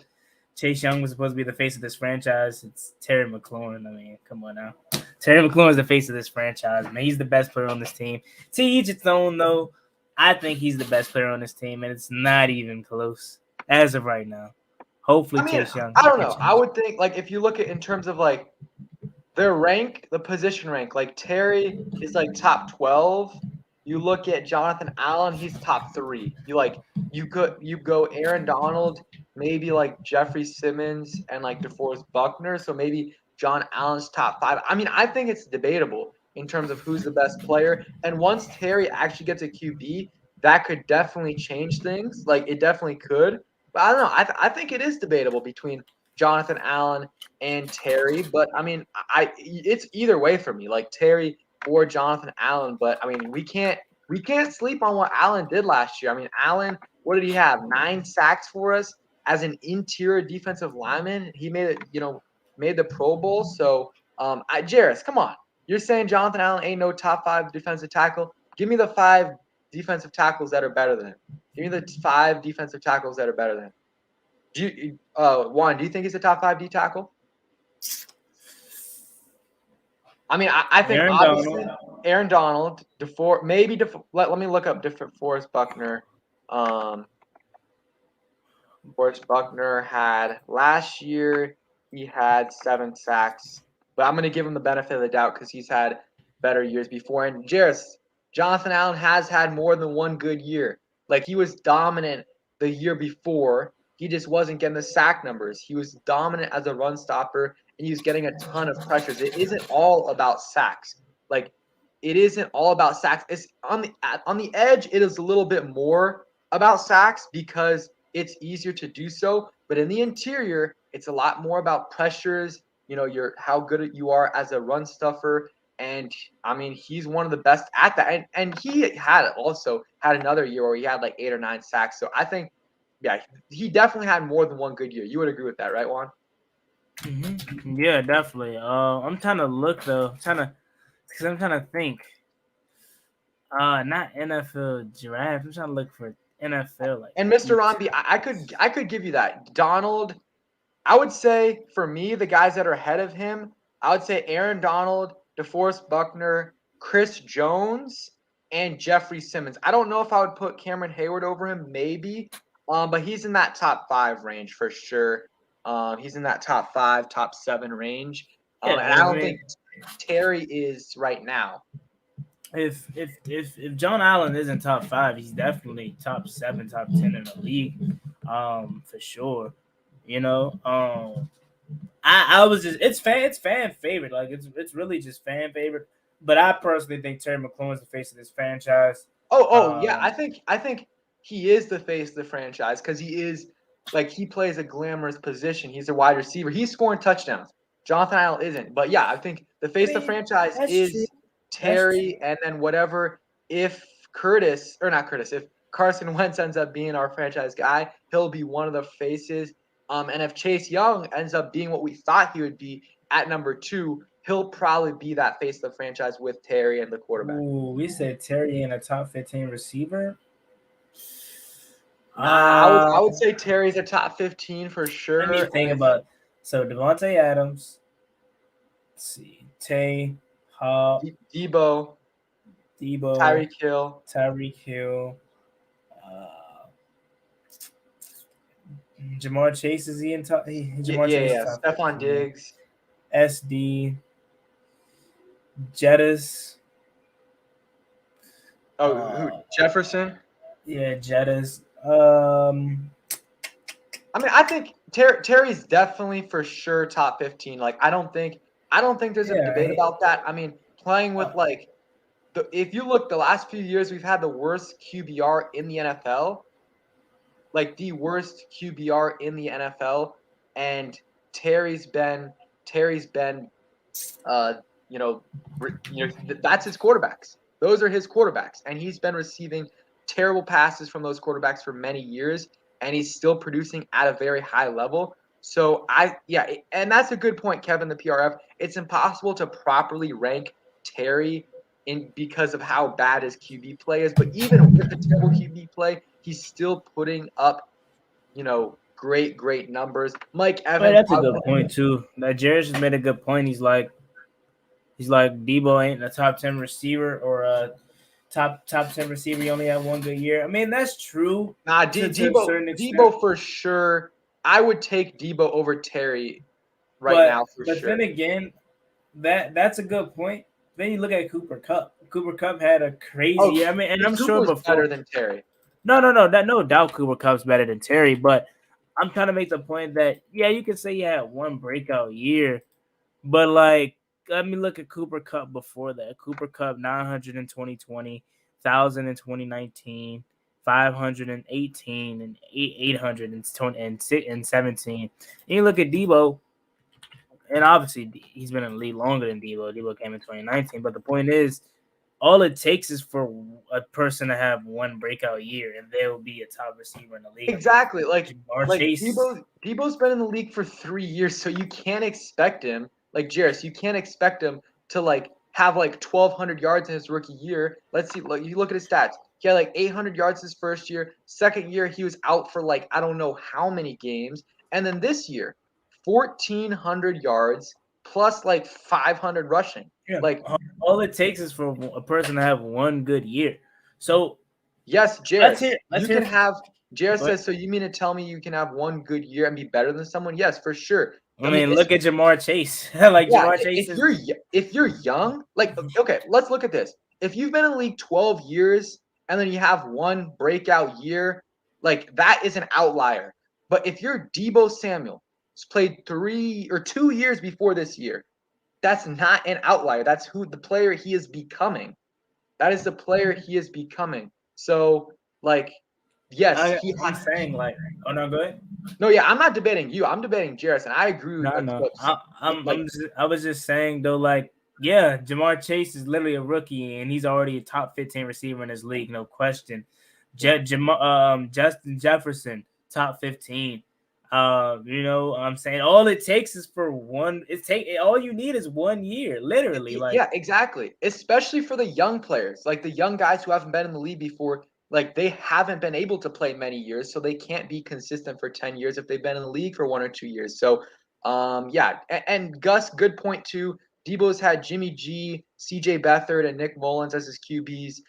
Chase Young was supposed to be the face of this franchise. It's Terry McLaurin. I mean, come on now. Terry McLaurin is the face of this franchise, man. He's the best player on this team. To each its own, though. I think he's the best player on this team, and it's not even close as of right now. Hopefully, Chase Young. I don't know. I would think, like, if you look at in terms of like their rank, the position rank, like Terry is like top 12. You look at Jonathan Allen, he's top 3. You go Aaron Donald, maybe like Jeffrey Simmons and like DeForest Buckner. So maybe John Allen's top 5. I mean, I think it's debatable in terms of who's the best player. And once Terry actually gets a QB, that could definitely change things. Like, it definitely could. But I don't know. I think it is debatable between Jonathan Allen and Terry. But I mean, it's either way for me, like Terry or Jonathan Allen. But I mean, we can't sleep on what Allen did last year. I mean, Allen, what did he have? 9 sacks for us as an interior defensive lineman. He made the Pro Bowl. So, Jairus, come on. You're saying Jonathan Allen ain't no top 5 defensive tackle? Give me the 5 defensive tackles that are better than him. Give me the 5 defensive tackles that are better than him. Juan, do you think he's a top 5 D tackle? I mean, I think obviously Aaron Donald, let me look up DeForest Buckner. DeForest Buckner had last year, he had 7 sacks, but I'm going to give him the benefit of the doubt because he's had better years before. And Jairus, Jonathan Allen has had more than one good year. Like, he was dominant the year before. He just wasn't getting the sack numbers. He was dominant as a run stopper, and he was getting a ton of pressures. It isn't all about sacks. Like, it isn't all about sacks. It's on the edge, it is a little bit more about sacks because it's easier to do so. But in the interior, it's a lot more about pressures, how good you are as a run stuffer. And I mean, he's one of the best at that. And he had another year where he had like 8 or 9 sacks. So I think, yeah, he definitely had more than one good year. You would agree with that, right, Juan? Mm-hmm. Yeah, definitely. I'm trying to look though. I'm trying to think. Not NFL draft. I'm trying to look for NFL. And Mr. Romby, I could give you that. Donald, I would say for me, the guys that are ahead of him, I would say Aaron Donald, DeForest Buckner, Chris Jones, and Jeffrey Simmons. I don't know if I would put Cameron Hayward over him, maybe, but he's in that top 5 range for sure. He's in that top 5, top 7 range. And I don't think Terry is right now. If John Allen isn't top 5, he's definitely top 7, top 10 in the league, for sure. I was just it's fan favorite. Like, it's really just fan favorite. But I personally think Terry McLaurin's the face of this franchise. Yeah, I think he is the face of the franchise because he is, like, he plays a glamorous position. He's a wide receiver. He's scoring touchdowns. Jonathan Allen isn't. But yeah, I think the face of the franchise is true. Terry, and then whatever. If Carson Wentz ends up being our franchise guy, he'll be one of the faces. And if Chase Young ends up being what we thought he would be at number 2, he'll probably be that face of the franchise with Terry and the quarterback. Ooh, we said Terry in a top 15 receiver. I would say Terry's a top 15 for sure. Let me think about. So Devontae Adams. Let's see, Tay, Hop, Deebo, Deebo, Hill. Tyreek Hill, Jamar Chase, is he in top? Jamar Chase is top Stephon 15. Diggs, SD, Jettis. who? Jefferson. Yeah, Jettis. I mean, I think Terry's definitely for sure top 15. Like, I don't think there's a debate about that. I mean, playing with if you look the last few years, we've had the worst QBR in the NFL, like the worst QBR in the NFL, and Terry's been, that's his quarterbacks. Those are his quarterbacks, and he's been receiving terrible passes from those quarterbacks for many years, and he's still producing at a very high level. So and that's a good point, Kevin, the PRF. It's impossible to properly rank Terry because of how bad his QB play is. But even with the terrible QB play, he's still putting up, great numbers. Mike Evans. That's a good point too. That Jared just made a good point. He's like Deebo ain't a top 10 receiver or a top 10 receiver. He only had one good year. I mean, that's true. Nah, Deebo for sure. I would take Deebo over Terry now for sure. But then again, that's a good point. Then you look at Cooper Kupp. Cooper Kupp had a crazy year. I mean, and I'm sure before better than Terry. No, no doubt Cooper Kupp's better than Terry. But I'm trying to make the point that you can say he had one breakout year, but let me look at Cooper Kupp before that. Cooper Kupp 900 in 2020, 1,000 in 2019, 518 and 800 in 17. And you look at Deebo, and obviously he's been in the league longer than Deebo. Deebo came in 2019, but the point is, all it takes is for a person to have one breakout year, and they will be a top receiver in the league. Exactly. Deebo's been in the league for 3 years, so you can't expect him, like Jairus, you can't expect him to have 1,200 yards in his rookie year. Let's see. You look at his stats. He had 800 yards his first year. Second year, he was out for I don't know how many games. And then this year, 1,400 yards plus 500 rushing. Yeah. All it takes is for a person to have one good year. So yes, Jairus, Jairus says, so you mean to tell me you can have one good year and be better than someone? Yes, for sure. I mean, look at Jamar Chase. Jamar Chase. If you're young, okay, let's look at this. If you've been in the league 12 years and then you have one breakout year, that is an outlier. But if you're Deebo Samuel, who's played 3 or 2 years before this year, that's not an outlier. That's the player he is becoming. That is the player he is becoming. So, yes, I'm saying oh no, go ahead. No, yeah, I'm not debating you. I'm debating Jairus, and I agree with No. I was just saying though, Jamar Chase is literally a rookie, and he's already a top 15 receiver in his league, no question. Justin Jefferson, top 15. I'm saying all it takes is for one. All you need is 1 year, literally. Yeah, exactly. Especially for the young players, the young guys who haven't been in the league before. They haven't been able to play many years, so they can't be consistent for 10 years if they've been in the league for 1 or 2 years. So, and Gus, good point too. Deebo's had Jimmy G, CJ Beathard, and Nick Mullins as his QBs.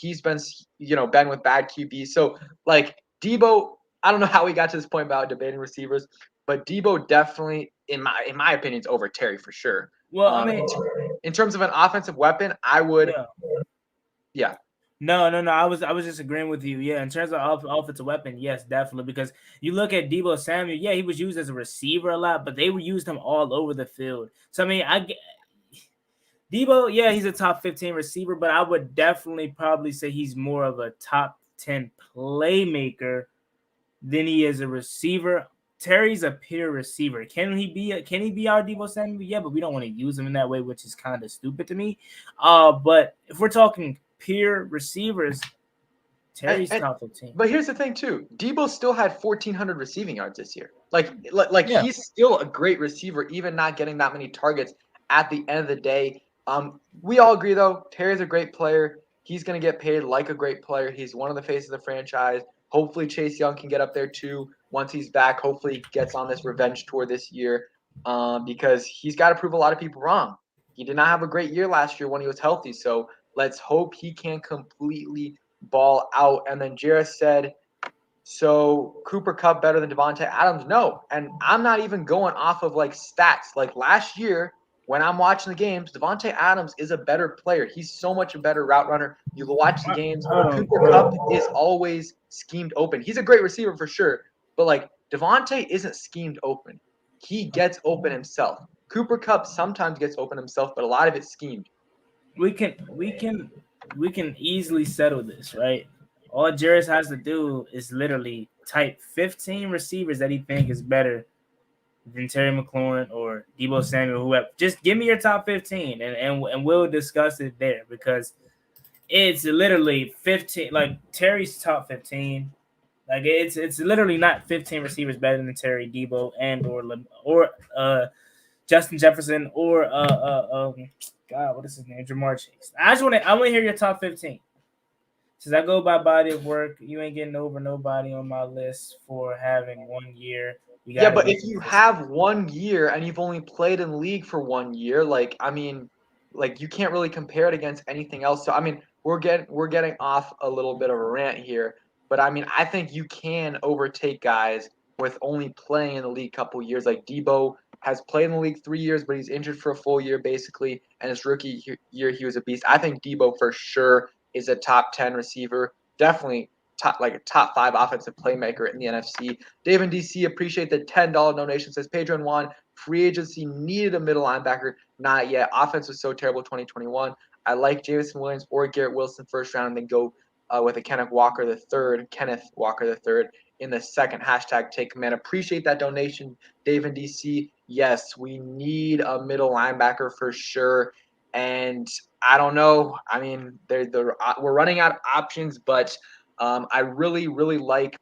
He's been, been with bad QBs. So, Deebo, I don't know how we got to this point about debating receivers, but Deebo definitely, in my opinion, is over Terry for sure. Well, I mean, in terms of an offensive weapon, I would, yeah. No. I was just agreeing with you. Yeah, in terms of offensive weapon, yes, definitely. Because you look at Deebo Samuel, he was used as a receiver a lot, but they used him all over the field. So I mean, Deebo, he's a top 15 receiver, but I would definitely probably say he's more of a top 10 playmaker than he is a receiver. Terry's a pure receiver. Can he be our Deebo Samuel? Yeah, but we don't want to use him in that way, which is kind of stupid to me. But if we're talking pure receivers, Terry's top 15. But here's the thing too: Deebo still had 1,400 receiving yards this year. He's still a great receiver, even not getting that many targets at the end of the day, we all agree, though, Terry's a great player. He's going to get paid like a great player. He's one of the faces of the franchise. Hopefully, Chase Young can get up there, too, once he's back. Hopefully, he gets on this revenge tour this year because he's got to prove a lot of people wrong. He did not have a great year last year when he was healthy, so let's hope he can completely ball out. And then Jarrett said, so Cooper Kupp better than Devontae Adams? No. And I'm not even going off of like stats. Like last year, when I'm watching the games, Devontae Adams is a better player. He's so much a better route runner. You watch the games. Cooper Kupp is always schemed open. He's a great receiver for sure. But like Devontae isn't schemed open. He gets open himself. Cooper Kupp sometimes gets open himself, but a lot of it's schemed. We can easily settle this, right? All Jarrett has to do is literally type 15 receivers that he think is better than Terry McLaurin or Deebo Samuel, whoever. Just give me your top 15 and we'll discuss it there because it's literally 15. Like Terry's top 15. Like it's literally not 15 receivers better than Terry, Deebo, and or Justin Jefferson or God, what is his name? Jamar Chase. I want to hear your top 15. Since I go by body of work, you ain't getting over nobody on my list for having 1 year. Yeah, but if you have 1 year and you've only played in the league for 1 year, like I mean, like you can't really compare it against anything else. So I mean, we're getting off a little bit of a rant here, but I mean, I think you can overtake guys with only playing in the league a couple years. Like Deebo has played in the league 3 years, but he's injured for a full year basically, and his rookie year he was a beast. I think Deebo for sure is a top 10 receiver, definitely a top 5 offensive playmaker in the NFC. Dave and DC appreciate the $10 donation. Says Pedro Juan, free agency needed a middle linebacker, not yet. Offense was so terrible 2021. I like Jameson Williams or Garrett Wilson first round, and then go with a Kenneth Walker III in the second. Hashtag take command. Appreciate that donation, Dave and DC. Yes, we need a middle linebacker for sure. And I don't know. I mean, we're running out of options, but I really, really like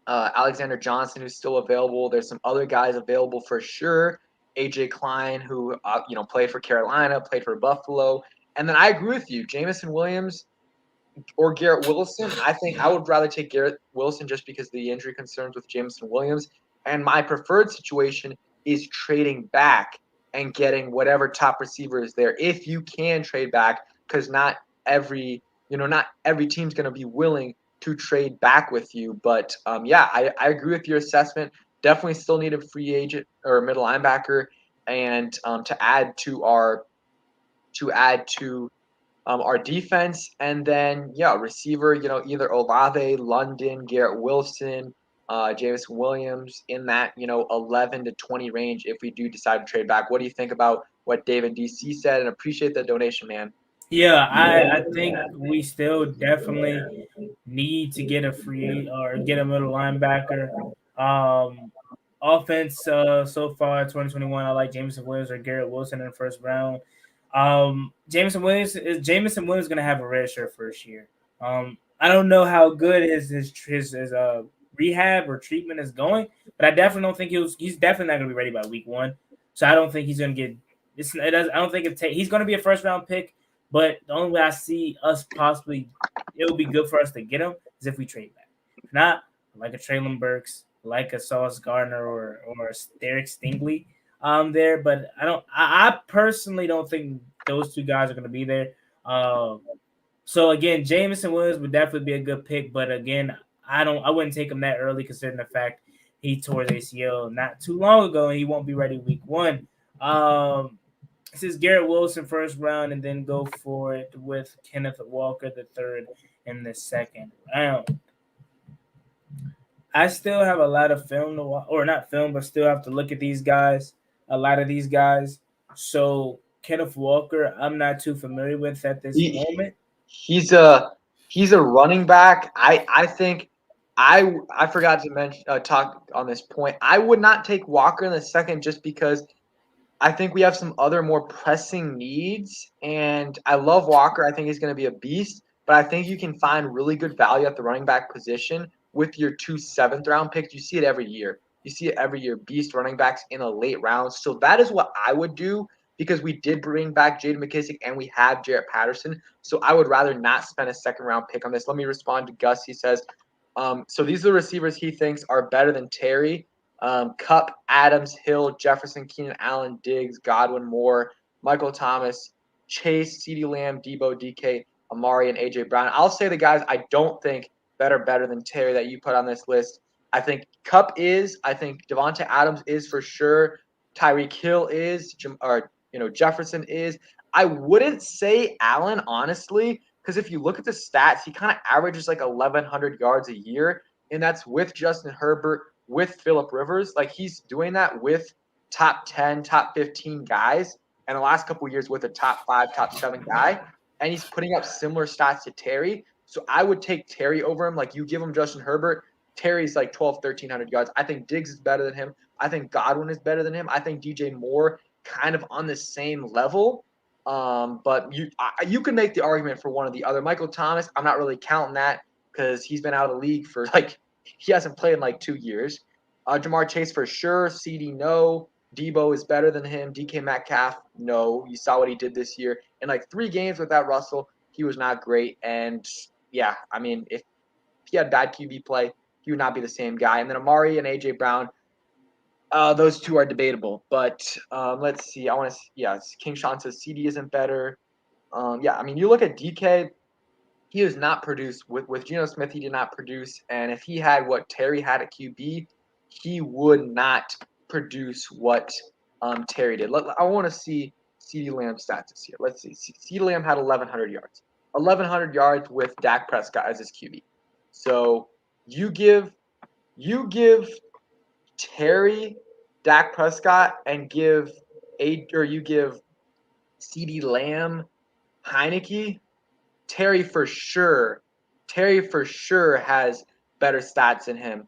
Alexander Johnson, who's still available. There's some other guys available for sure. AJ Klein, who played for Carolina, played for Buffalo. And then I agree with you, Jameson Williams or Garrett Wilson. I think I would rather take Garrett Wilson just because of the injury concerns with Jameson Williams. And my preferred situation is trading back and getting whatever top receiver is there. If you can trade back, because not every team's going to be willing to trade back with you. But I agree with your assessment. Definitely still need a free agent or a middle linebacker, and to add to our defense, and then receiver. Either Olave, London, Garrett Wilson, Jameson Williams in that 11 to 20 range. If we do decide to trade back, what do you think about what David DC said? And appreciate the donation, man. Yeah, I think we still definitely need to get a free or get a middle linebacker. Offense so far 2021, I like Jameson Williams or Garrett Wilson in the first round. Jameson Williams going to have a red shirt first year. I don't know how good his rehab or treatment is going, but I definitely don't think he's definitely not going to be ready by week 1. So I don't think he's going to get. I don't think he's going to be a first round pick. But the only way I see us possibly, it would be good for us to get him is if we trade back. If not, like a Traylon Burks, like a Sauce Gardner or Derek Stingley there. But I personally don't think those two guys are going to be there. So again, Jameson Williams would definitely be a good pick. But again, I wouldn't take him that early considering the fact he tore his ACL not too long ago and he won't be ready week 1. This is Garrett Wilson first round, and then go for it with Kenneth Walker III in the second round. I still have a lot of film to watch, or not film, but still have to look at these guys, a lot of these guys. So Kenneth Walker, I'm not too familiar with at this moment. He's a running back. I think I forgot to mention talk on this point. I would not take Walker in the second just because I think we have some other more pressing needs, and I love Walker. I think he's going to be a beast, but I think you can find really good value at the running back position with your 2 7th-round picks. You see it every year. Beast running backs in a late round. So that is what I would do. because we did bring back Jaden McKissick and we have Jarrett Patterson. So I would rather not spend a second-round pick on this. Let me respond to Gus. He says, so these are the receivers he thinks are better than Terry. Kupp, Adams, Hill, Jefferson, Keenan Allen, Diggs, Godwin, Moore, Michael Thomas, Chase, CeeDee Lamb, Deebo, DK, Amari, and A.J. Brown. I'll say the guys I don't think that are better than Terry that you put on this list. I think Kupp is. I think Devontae Adams is for sure. Tyreek Hill is. Jefferson is. I wouldn't say Allen, honestly, because if you look at the stats, he kind of averages like 1,100 yards a year, and that's with Justin Herbert, with Phillip Rivers. Like, he's doing that with top 10, top 15 guys, and the last couple of years with a top 5, top 7 guy, and he's putting up similar stats to Terry. So I would take Terry over him. Like, you give him Justin Herbert, Terry's like 1,300 yards. I think Diggs is better than him. I think Godwin is better than him. I think DJ Moore kind of on the same level. But you can make the argument for one or the other. Michael Thomas, I'm not really counting that because he's been out of the league for he hasn't played in 2 years. Jamar Chase for sure. CD, no. Deebo is better than him. DK Metcalf, no. You saw what he did this year. In 3 games without Russell, he was not great. And yeah, I mean, if he had bad QB play, he would not be the same guy. And then Amari and A.J. Brown, those two are debatable. But let's see. King Sean says CD isn't better. I mean, you look at DK, he has not produced. With Geno Smith, he did not produce. And if he had what Terry had at QB, he would not produce what Terry did. I want to see CeeDee Lamb's stats this year. Let's see. CeeDee Lamb had 1,100 yards. 1,100 yards with Dak Prescott as his QB. So you give Terry Dak Prescott and you give CeeDee Lamb Heineke. Terry for sure has better stats than him.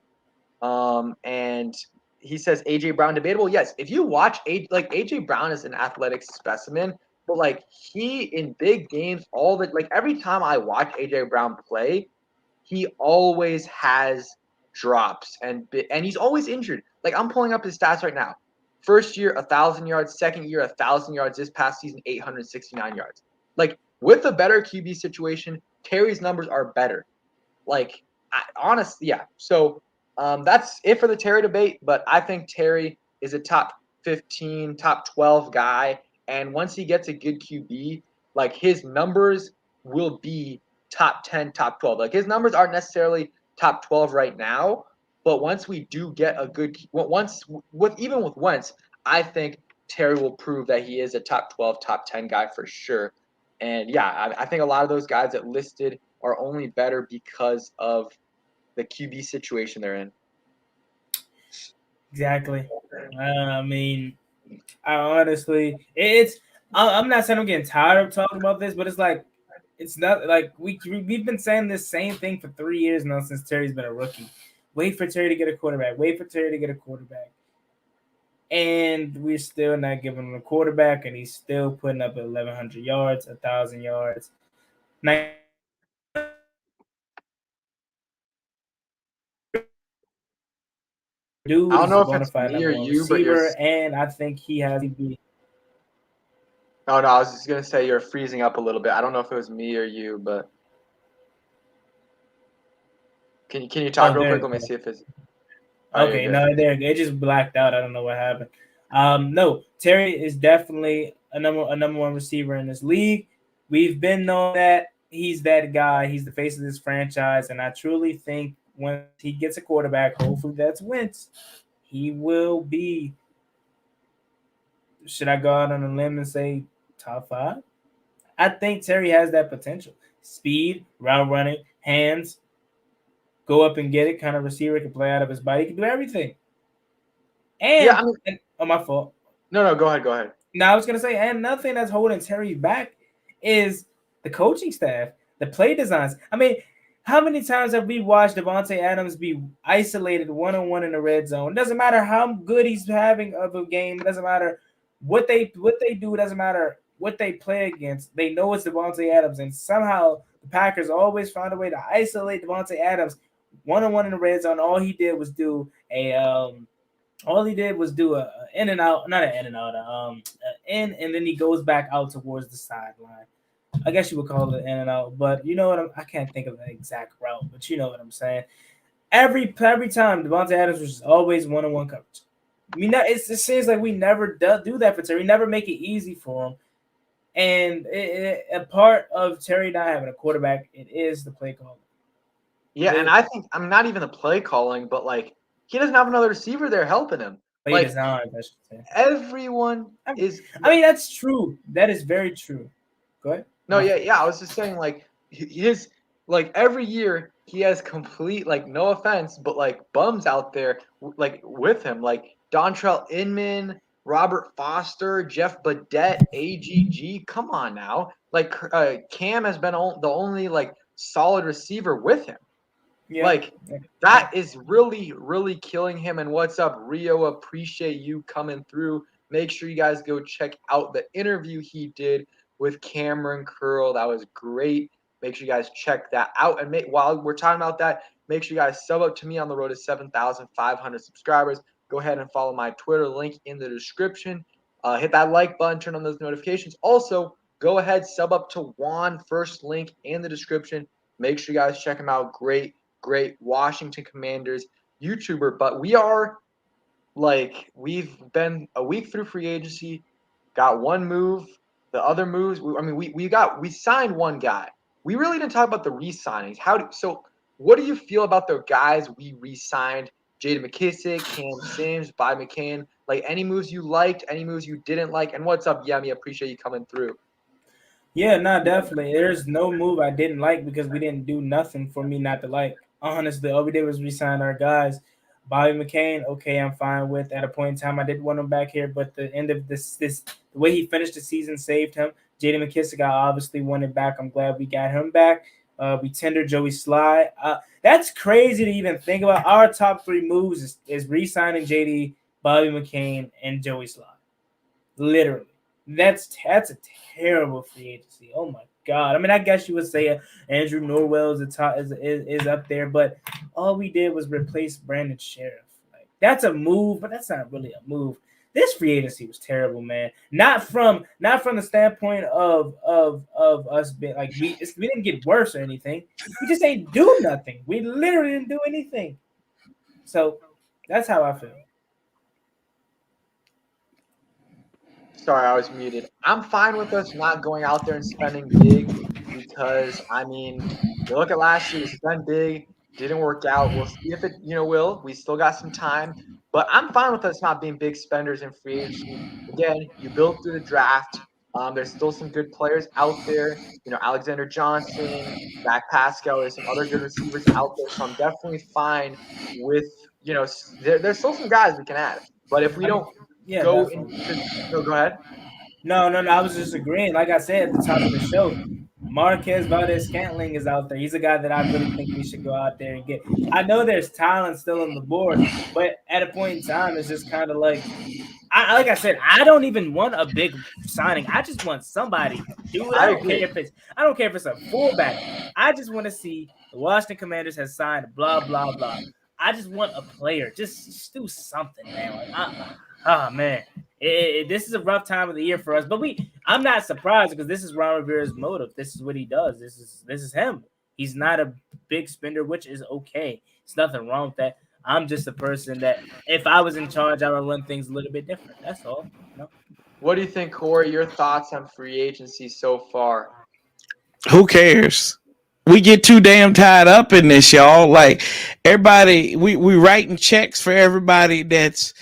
And he says AJ Brown debatable. Yes, if you watch AJ Brown is an athletic specimen, but he in big games every time I watch AJ Brown play, he always has drops and he's always injured. I'm pulling up his stats right now. First year 1,000 yards, second year 1,000 yards. This past season 869 yards. With a better QB situation, Terry's numbers are better. Honestly, yeah. So that's it for the Terry debate. But I think Terry is a top 15, top 12 guy, and once he gets a good QB, his numbers will be top 10, top 12. His numbers aren't necessarily top 12 right now, but once we do get a good even with Wentz, I think Terry will prove that he is a top 12, top 10 guy for sure. And yeah, I think a lot of those guys that listed are only better because of the QB situation they're in. Exactly. I mean, I honestly, I'm not saying I'm getting tired of talking about this, but it's not we've been saying this same thing for 3 years now since Terry's been a rookie. Wait for Terry to get a quarterback. And we're still not giving him a quarterback, and he's still putting up 1,100 yards, 1,000 yards. Dude, I don't know he's a if it's bona fide me or number one you, but receiver, and I think he has to be. Oh no, I was just gonna say you're freezing up a little bit. I don't know if it was me or you, but can you talk real quick? Let me see if it's okay. No, it just blacked out. I don't know what happened. No, Terry is definitely a number one receiver in this league. We've been knowing that he's that guy. He's the face of this franchise, and I truly think when he gets a quarterback, hopefully that's Wentz, he will be. Should I go out on a limb and say top 5? I think Terry has that potential. Speed, route running, hands, go up and get it kind of receiver, can play out of his body, can do everything. And, my fault. No, go ahead. Now I was gonna say, and another thing that's holding Terry back is the coaching staff, the play designs. I mean, how many times have we watched Devontae Adams be isolated one-on-one in the red zone? It doesn't matter how good he's having of a game. It doesn't matter what they do. It doesn't matter what they play against. They know it's Devontae Adams, and somehow the Packers always find a way to isolate Devontae Adams one-on-one in the red zone. All he did was do a All he did was do a in and out, not an in and out, in, and then he goes back out towards the sideline. I guess you would call it an in and out, but you know what? I can't think of the exact route, but you know what I'm saying. Every time Devontae Adams was always one-on-one coverage. I mean, it seems like we never do that for Terry. We never make it easy for him. And a part of Terry not having a quarterback, it is the play calling. Yeah, and I think I'm not even the play calling, but like he doesn't have another receiver there helping him. Play Like design, I should say. everyone is. I mean, that's true. That is very true. Go ahead. No, yeah. I was just saying, like his like every year he has complete like no offense, but like bums out there like with him, like Dontrell Inman, Robert Foster, Jeff Badette, AGG. Come on now, like Cam has been the only like solid receiver with him. Yeah. Like that is really, really killing him. And what's up, Rio? Appreciate you coming through. Make sure you guys go check out the interview he did with Cameron Curl. That was great. Make sure you guys check that out. And while we're talking about that, make sure you guys sub up to me on the road to 7,500 subscribers. Go ahead and follow my Twitter link in the description. Hit that like button, turn on those notifications. Also, go ahead, sub up to Juan, first link in the description. Make sure you guys check him out. Great Washington Commanders YouTuber. But we are like, we've been a week through free agency, got one move. The other moves, we signed one guy. We really didn't talk about the re-signings. So what do you feel about the guys we re-signed? J.D. McKissick, Cam Sims, Bobby McCain. Like, any moves you liked, any moves you didn't like? And what's up, Yemi? Appreciate you coming through. Yeah, no, definitely. There's no move I didn't like because we didn't do nothing for me not to like. Honestly, all we did was re-sign our guys. Bobby McCain, okay, I'm fine with. At a point in time, I didn't want him back here, but the end of this the way he finished the season saved him. J.D. McKissick, I obviously wanted back. I'm glad we got him back. We tendered Joey Sly. That's crazy to even think about. Our top three moves is re-signing J.D., Bobby McCain, and Joey Sly. Literally. That's a terrible free agency. Oh my God. I mean, I guess you would say Andrew Norwell is up there, but all we did was replace Brandon Sheriff. Like, that's a move, but that's not really a move. This free agency was terrible, man. Not from the standpoint of us being like we didn't get worse or anything. We just ain't do nothing. We literally didn't do anything. So that's how I feel. Sorry, I was muted. I'm fine with us not going out there and spending big because, I mean, you look at last year, we spent big, didn't work out. We'll see if it, will. We still got some time. But I'm fine with us not being big spenders in free agency. Again, you built through the draft. There's still some good players out there. Alexander Johnson, Zach Pascal. There's some other good receivers out there. So I'm definitely fine with, there's still some guys we can add. But if we don't go ahead. No, I was just agreeing. Like I said at the top of the show, Marquez Valdez-Scantling is out there. He's a guy that I really think we should go out there and get. I know there's talent still on the board, but at a point in time, it's just kind of like, like I said, I don't even want a big signing. I just want somebody to do it. I don't care if it's a fullback. I just want to see the Washington Commanders has signed blah blah blah. I just want a player. Just do something, man. Like, man. This is a rough time of the year for us, but I'm not surprised because this is Ron Rivera's motive. This is what he does. This is him. He's not a big spender, which is okay. There's nothing wrong with that. I'm just a person that if I was in charge, I would run things a little bit different. That's all. What do you think, Corey? Your thoughts on free agency so far? Who cares? We get too damn tied up in this, y'all. Like, everybody, we writing checks for everybody that's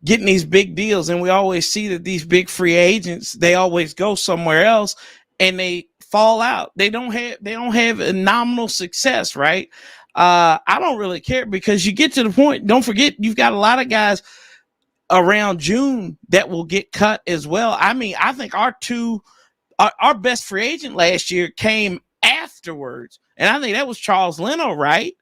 getting these big deals, and we always see that these big free agents, they always go somewhere else and they fall out. They don't have a nominal success, right? I don't really care because you get to the point. Don't forget, you've got a lot of guys around June that will get cut as well. I mean, I think our best free agent last year came afterwards, and I think that was Charles Leno, right?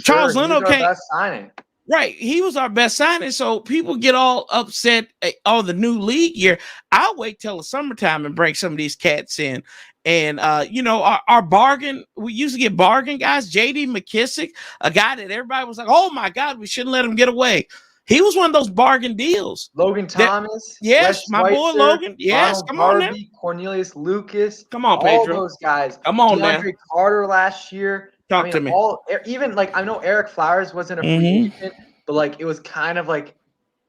Charles Leno came. Best signing. Right. He was our best signing. So people get all upset on the new league year. I'll wait till the summertime and bring some of these cats in. And, our bargain, we used to get bargain guys. J.D. McKissick, a guy that everybody was like, oh, my God, we shouldn't let him get away. He was one of those bargain deals. Logan Thomas, yes, Wes my boy Schweitzer, Logan. Yes, Ronald come on now. Darby, Cornelius Lucas. Come on, all Pedro. those guys. Come on DeAndre now. Carter last year. Talk to me. Even like I know Eric Flowers wasn't a free agent, but like it was kind of like,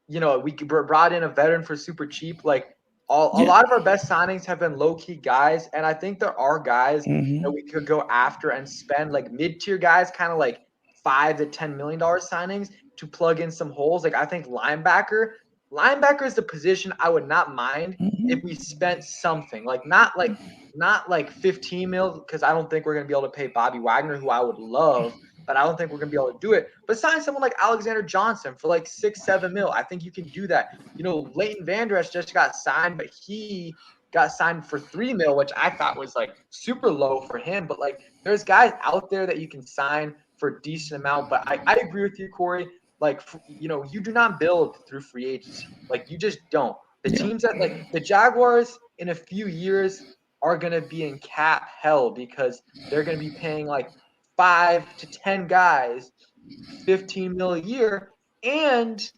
you know, we brought in a veteran for super cheap. Like a lot of our best signings have been low key guys, and I think there are guys that we could go after and spend like mid tier guys, kind of like $5 to $10 million signings to plug in some holes. Like I think linebacker is the position I would not mind if we spent something like not like 15 mil, because I don't think we're gonna be able to pay Bobby Wagner, who I would love, but I don't think we're gonna be able to do it. But sign someone like Alexander Johnson for like 6-7 mil. I think you can do that. You know, Leighton Vander Esch just got signed, but he got signed for 3 mil, which I thought was like super low for him. But like there's guys out there that you can sign for a decent amount. But I agree with you, Corey. Like, you know, you do not build through free agency. Like you just don't. The teams that like the Jaguars in a few years are going to be in cap hell because they're going to be paying like 5 to 10 guys 15 mil a year, and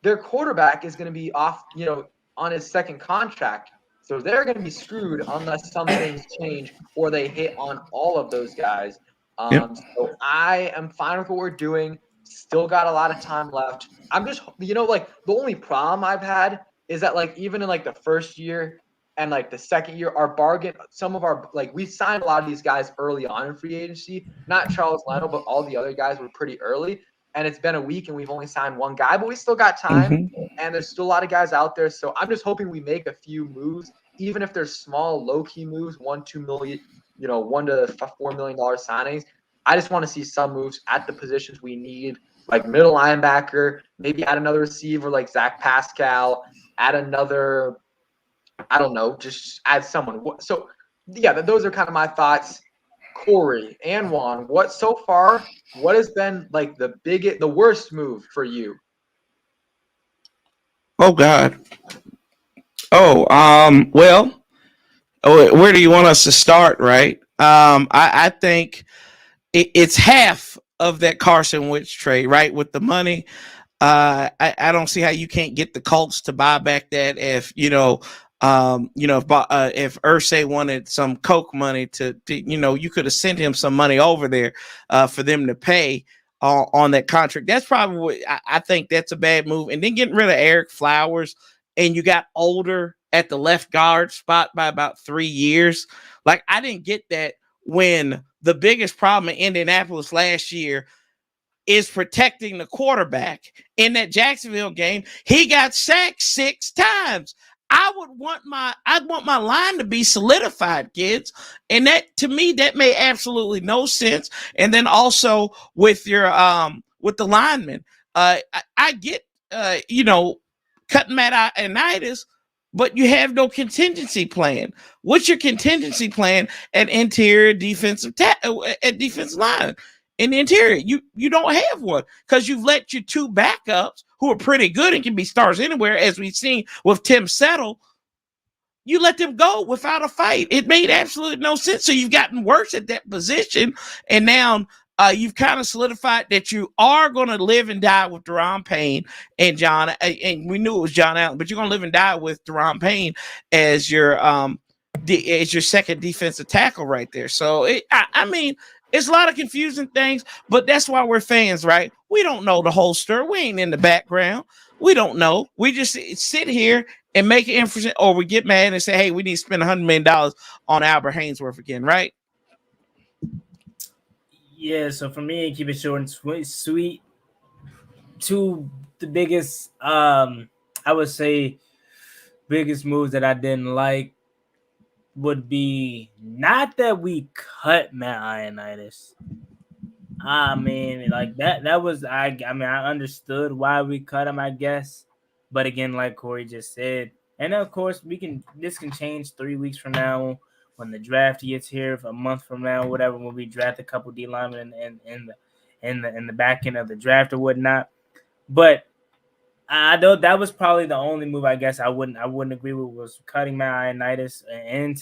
their quarterback is going to be off, you know, on his second contract. So they're going to be screwed unless some things change or they hit on all of those guys. So I am fine with what we're doing. Still got a lot of time left. I'm just, you know, like the only problem I've had is that like even in like the first year and like the second year, our bargain, some of our, like we signed a lot of these guys early on in free agency, not Charles Leno, but all the other guys were pretty early. And it's been a week and we've only signed one guy, but we still got time. And there's still a lot of guys out there. So I'm just hoping we make a few moves, even if they're small, low key moves, 1-2 million, you know, $1 to $4 million signings. I just want to see some moves at the positions we need, like middle linebacker, maybe add another receiver like Zach Pascal, add another, I don't know, just add someone. So, yeah, those are kind of my thoughts. Corey and Juan, what has been like the worst move for you? Oh God. Well, where do you want us to start? Right. I think it's half of that Carson Wentz trade, right? With the money. I don't see how you can't get the Colts to buy back that if if Irsay wanted some Coke money to you could have sent him some money over there for them to pay on that contract. That's probably what I think that's a bad move. And then getting rid of Eric Flowers, and you got older at the left guard spot by about 3 years. Like I didn't get that when the biggest problem in Indianapolis last year is protecting the quarterback. In that Jacksonville game, he got sacked 6 times. I'd want my line to be solidified, kids. And that, to me, that made absolutely no sense. And then also with your with the linemen, I get cutting Matt Ioannidis, but you have no contingency plan. What's your contingency plan at interior defensive at defensive line? In the interior, you don't have one because you've let your 2 backups who are pretty good and can be stars anywhere, as we've seen with Tim Settle. You let them go without a fight. It made absolutely no sense. So you've gotten worse at that position, and now you've kind of solidified that you are going to live and die with Deron Payne and John. And we knew it was John Allen, but you're going to live and die with Deron Payne as your second defensive tackle right there. So I mean. It's a lot of confusing things, but that's why we're fans, right? We don't know the whole story. We ain't in the background. We don't know. We just sit here and make an inference, or we get mad and say, hey, we need to spend $100 million on Albert Haynesworth again, right? Yeah, so for me, keep it short and sweet. 2 the biggest, I would say, biggest moves that I didn't like would be not that we cut Matt Ioannidis. I mean, like that was I understood why we cut him, I guess. But again, like Corey just said, and of course this can change 3 weeks from now when the draft gets here, a month from now, whatever, when we draft a couple D linemen in the back end of the draft or whatnot. But I know that was probably the only move I guess I wouldn't agree with, was cutting Matt Ioannidis and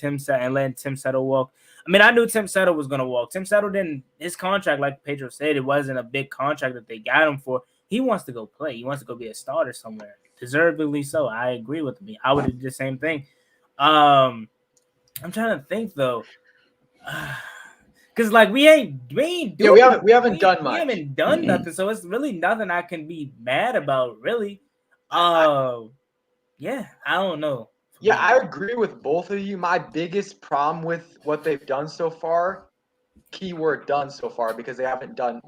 letting Tim Settle walk. I mean, I knew Tim Settle was going to walk. Tim Settle his contract, like Pedro said, it wasn't a big contract that they got him for. He wants to go play. He wants to go be a starter somewhere. Deservedly so. I agree with me. I would have did the same thing. I'm trying to think though. Cause like we ain't doing we haven't done much. We haven't done nothing, so it's really nothing I can be mad about, really. Yeah, I don't know. Yeah, I agree with both of you. My biggest problem with what they've done so far, keyword done so far, because they haven't done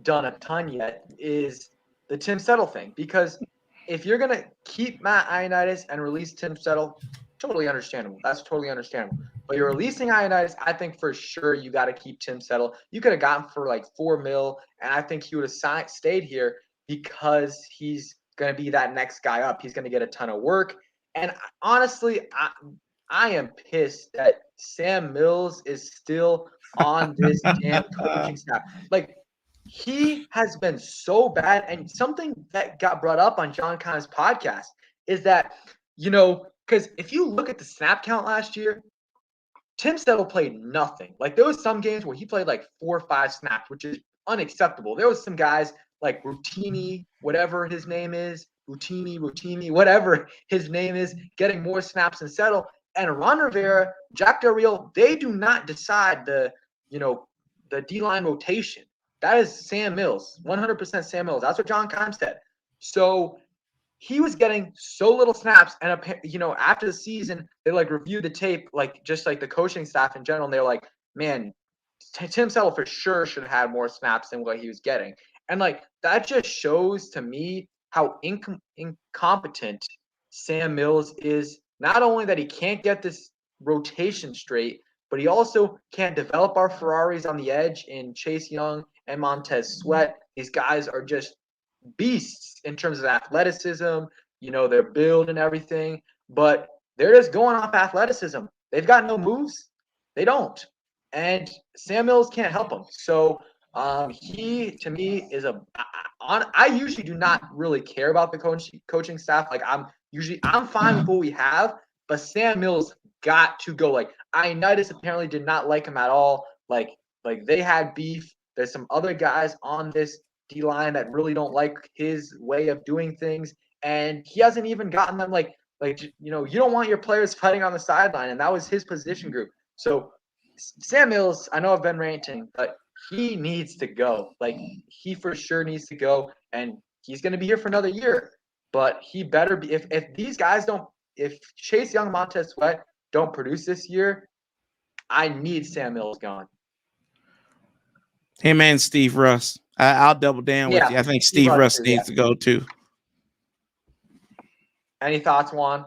done a ton yet, is the Tim Settle thing. Because if you're gonna keep Matt Ioannidis and release Tim Settle, totally understandable. That's totally understandable. But you're releasing Ioannidis, I think for sure you got to keep Tim Settle. You could have gotten for like $4 million, and I think he would have stayed here because he's going to be that next guy up. He's going to get a ton of work. And honestly, I am pissed that Sam Mills is still on this damn coaching staff. Like, he has been so bad. And something that got brought up on John Connor's podcast is that, because if you look at the snap count last year, Tim Settle played nothing. Like, there was some games where he played like 4 or 5 snaps, which is unacceptable. There was some guys like Routini, whatever his name is, Routini, whatever his name is, getting more snaps than Settle. And Ron Rivera, Jack Del Rio, they do not decide the D-line rotation. That is Sam Mills, 100% Sam Mills. That's what John Keim said. So he was getting so little snaps, and after the season, they reviewed the tape, just the coaching staff in general, and they're like, man, Tim Settle for sure should have had more snaps than what he was getting. And that just shows to me how incompetent Sam Mills is. Not only that he can't get this rotation straight, but he also can't develop our Ferraris on the edge in Chase Young and Montez Sweat. These guys are just beasts in terms of athleticism, their build and everything, but they're just going off athleticism. They've got no moves. They don't. And Sam Mills can't help them. So he, to me, is I usually do not really care about the coaching staff. I'm fine with what we have, but Sam Mills got to go. Ioannidis apparently did not like him at all. They had beef. There's some other guys on this D-line that really don't like his way of doing things, and he hasn't even gotten them you don't want your players fighting on the sideline, and that was his position group. So Sam Mills, I know I've been ranting, but he needs to go. He for sure needs to go, and he's going to be here for another year. But he better be. If these guys don't, if Chase Young, Montez Sweat don't produce this year, I need Sam Mills gone. Him and Steve Russ. I'll double down with you. I think Steve Russ needs to go too. Any thoughts, Juan?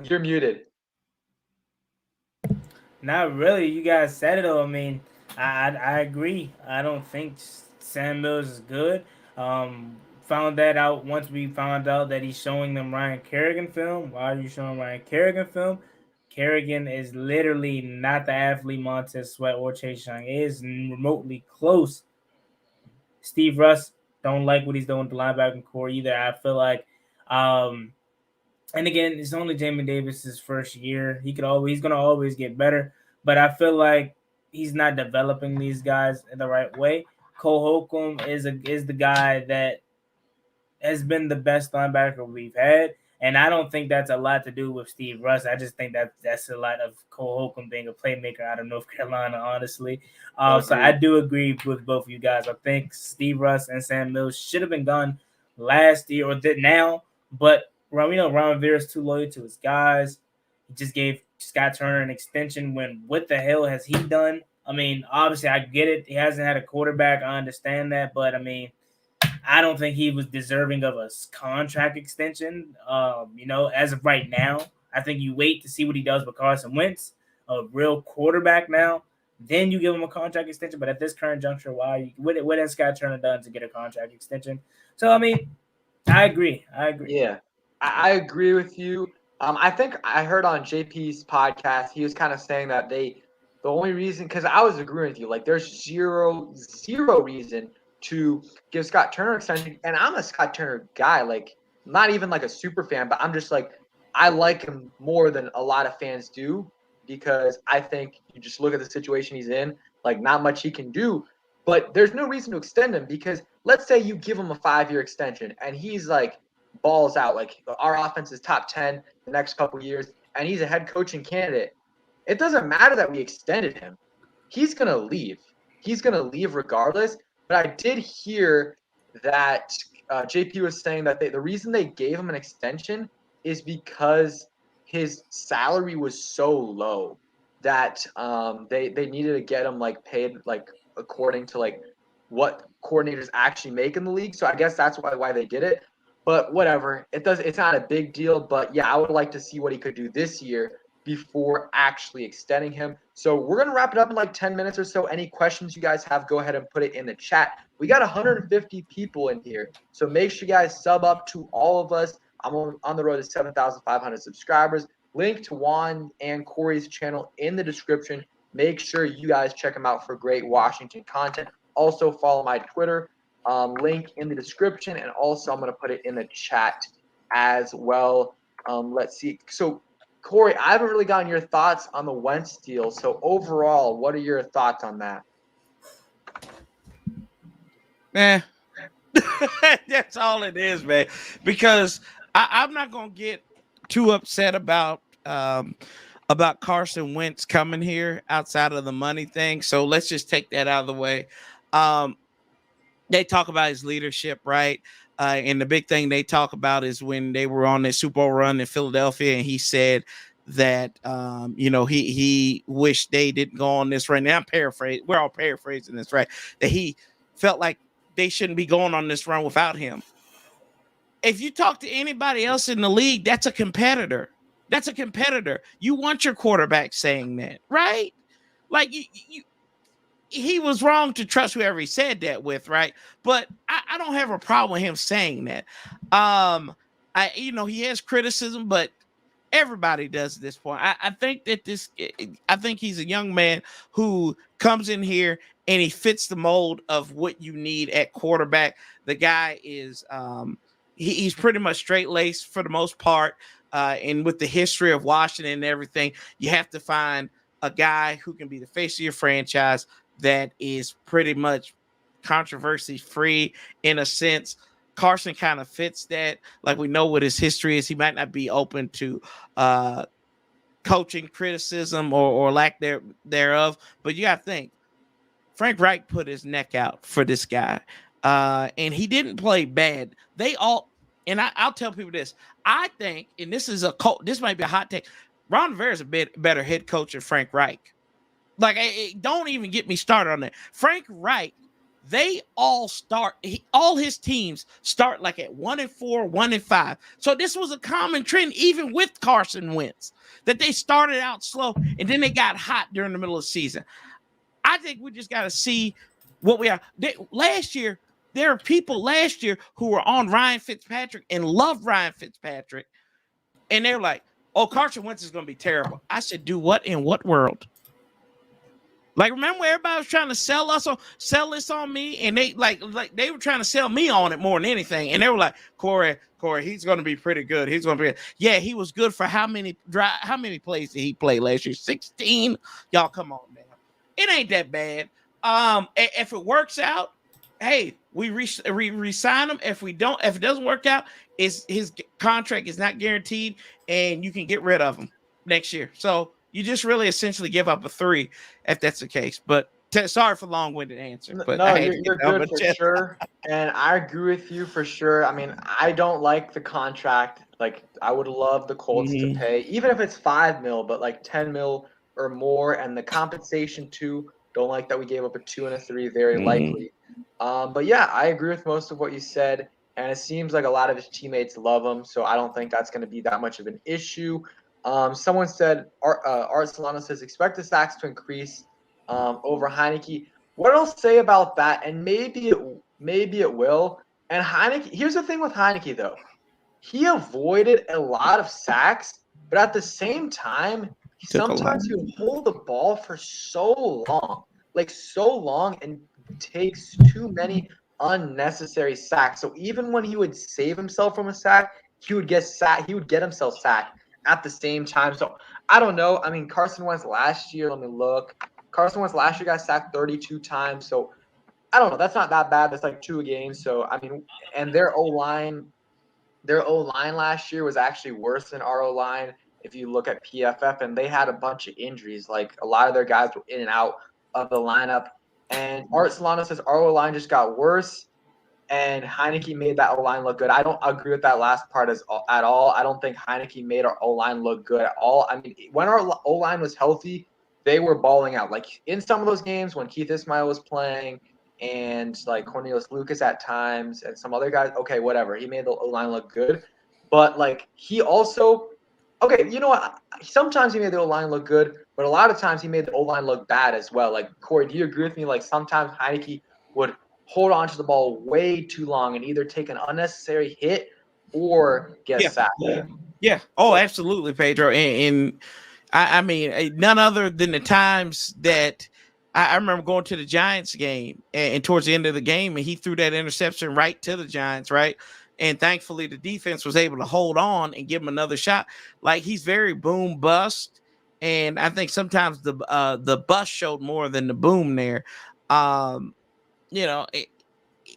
You're muted. Not really. You guys said it all. I mean, I agree. I don't think Sam Mills is good. Found that out once we found out that he's showing them Ryan Kerrigan film. Why are you showing Ryan Kerrigan film? Kerrigan is literally not the athlete Montez Sweat or Chase Young is remotely close. Steve Russ don't like what he's doing with the linebacking core either. I feel like, and again, it's only Jamin Davis's first year. He's gonna always get better, but I feel like he's not developing these guys in the right way. Cole Holcomb is the guy that has been the best linebacker we've had. And I don't think that's a lot to do with Steve Russ. I just think that's a lot of Cole Holcomb being a playmaker out of North Carolina, honestly. So I do agree with both of you guys. I think Steve Russ and Sam Mills should have been gone last year or now. But Ron Rivera is too loyal to his guys. He just gave Scott Turner an extension when what the hell has he done? I mean, obviously, I get it. He hasn't had a quarterback. I understand that. But, I mean, I don't think he was deserving of a contract extension, as of right now. I think you wait to see what he does with Carson Wentz, a real quarterback now. Then you give him a contract extension. But at this current juncture, what has Scott Turner done to get a contract extension? So, I mean, I agree. Yeah, I agree with you. I think I heard on JP's podcast, he was kind of saying that the only reason, because I was agreeing with you, there's zero reason to give Scott Turner extension. And I'm a Scott Turner guy, not even a super fan, but I'm just I like him more than a lot of fans do, because I think you just look at the situation he's in. like not much he can do. But there's no reason to extend him because let's say you give him a 5-year extension and he's like balls out, like our offense is top 10 the next couple years, and he's a head coaching candidate. It doesn't matter that we extended him. He's going to leave. He's going to leave regardless. But I did hear that JP was saying that the reason they gave him an extension is because his salary was so low that they needed to get him like paid like according to like what coordinators actually make in the league. So I guess that's why they did it. But whatever, it's not a big deal. But yeah, I would like to see what he could do this year before actually extending him. So we're going to wrap it up in like 10 minutes or so. Any questions you guys have, go ahead and put it in the chat. We got 150 people in here. So make sure you guys sub up to all of us. I'm on the road to 7,500 subscribers. Link to Juan and Corey's channel in the description. Make sure you guys check them out for great Washington content. Also follow my Twitter, link in the description. And also I'm going to put it in the chat as well. Let's see. So Corey, I haven't really gotten your thoughts on the Wentz deal. So overall, what are your thoughts on that? Man, that's all it is, man. Because I'm not gonna get too upset about Carson Wentz coming here outside of the money thing. So let's just take that out of the way. They talk about his leadership, right? And the big thing they talk about is when they were on their Super Bowl run in Philadelphia, and he said that he wished they didn't go on this run. Now I'm paraphrasing. We're all paraphrasing this, right? That he felt like they shouldn't be going on this run without him. If you talk to anybody else in the league, that's a competitor. That's a competitor. You want your quarterback saying that, right? Like he was wrong to trust whoever he said that with, right? But I don't have a problem with him saying that. He has criticism, but everybody does at this point. I think he's a young man who comes in here and he fits the mold of what you need at quarterback. The guy is he's pretty much straight-laced for the most part. And with the history of Washington and everything, you have to find a guy who can be the face of your franchise that is pretty much controversy-free in a sense. Carson kind of fits that. Like, we know what his history is. He might not be open to coaching criticism or lack thereof, but you got to think, Frank Reich put his neck out for this guy, and he didn't play bad. And I'll tell people this. I think, and this might be a hot take, Ron Rivera is a bit better head coach than Frank Reich. Like, don't even get me started on that. Frank Reich, all his teams start like at 1-4, 1-5. So this was a common trend, even with Carson Wentz, that they started out slow and then they got hot during the middle of the season. I think we just got to see what we are. Last year, there are people last year who were on Ryan Fitzpatrick and loved Ryan Fitzpatrick. And they're like, oh, Carson Wentz is going to be terrible. I said, do what in what world? Like, remember when everybody was trying to sell this on me, and they like they were trying to sell me on it more than anything, and they were like, Corey, he's going to be pretty good. He's going to be, yeah, he was good for how many plays did he play last year? 16. Y'all, come on, man, it ain't that bad. If it works out, hey, we re-sign him. If it doesn't work out, his contract is not guaranteed, and you can get rid of him next year. So you just really essentially give up a 3 if that's the case. But sorry for long-winded answer. But no, you're good for sure. And I agree with you for sure. I mean, I don't like the contract. Like, I would love the Colts to pay, even if it's $5 million, but like $10 million or more. And the compensation too. Don't like that we gave up a 2 and a 3, very likely. But yeah, I agree with most of what you said. And it seems like a lot of his teammates love him. So I don't think that's going to be that much of an issue. Someone said, Art Solano says, expect the sacks to increase over Heineke. What I'll say about that, and maybe it will. And Heineke, here's the thing with Heineke, though. He avoided a lot of sacks, but at the same time, sometimes he would hold the ball for so long, and takes too many unnecessary sacks. So even when he would save himself from a sack, he would get himself sacked at the same time. So I don't know. I mean, Carson Wentz last year, let me look. Carson Wentz last year got sacked 32 times. So I don't know. That's not that bad. That's like 2 a game. So I mean, and their O-line last year was actually worse than our O-line if you look at PFF, and they had a bunch of injuries. Like a lot of their guys were in and out of the lineup. And Art Solano says our O-line just got worse, and Heineke made that O-line look good. I don't agree with that last part at all. I don't think Heineke made our O-line look good at all. I mean, when our O-line was healthy, they were balling out. Like in some of those games when Keith Ismail was playing and like Cornelius Lucas at times and some other guys, okay, whatever. He made the O-line look good. But like he also, okay, you know what? Sometimes he made the O-line look good, but a lot of times he made the O-line look bad as well. Like, Corey, do you agree with me? Like sometimes Heineke would hold on to the ball way too long and either take an unnecessary hit or get sacked. Yeah. Oh, absolutely, Pedro. And I mean, none other than the times that I remember going to the Giants game and towards the end of the game, and he threw that interception right to the Giants, right? And thankfully, the defense was able to hold on and give him another shot. Like, he's very boom bust, and I think sometimes the bust showed more than the boom there. You know,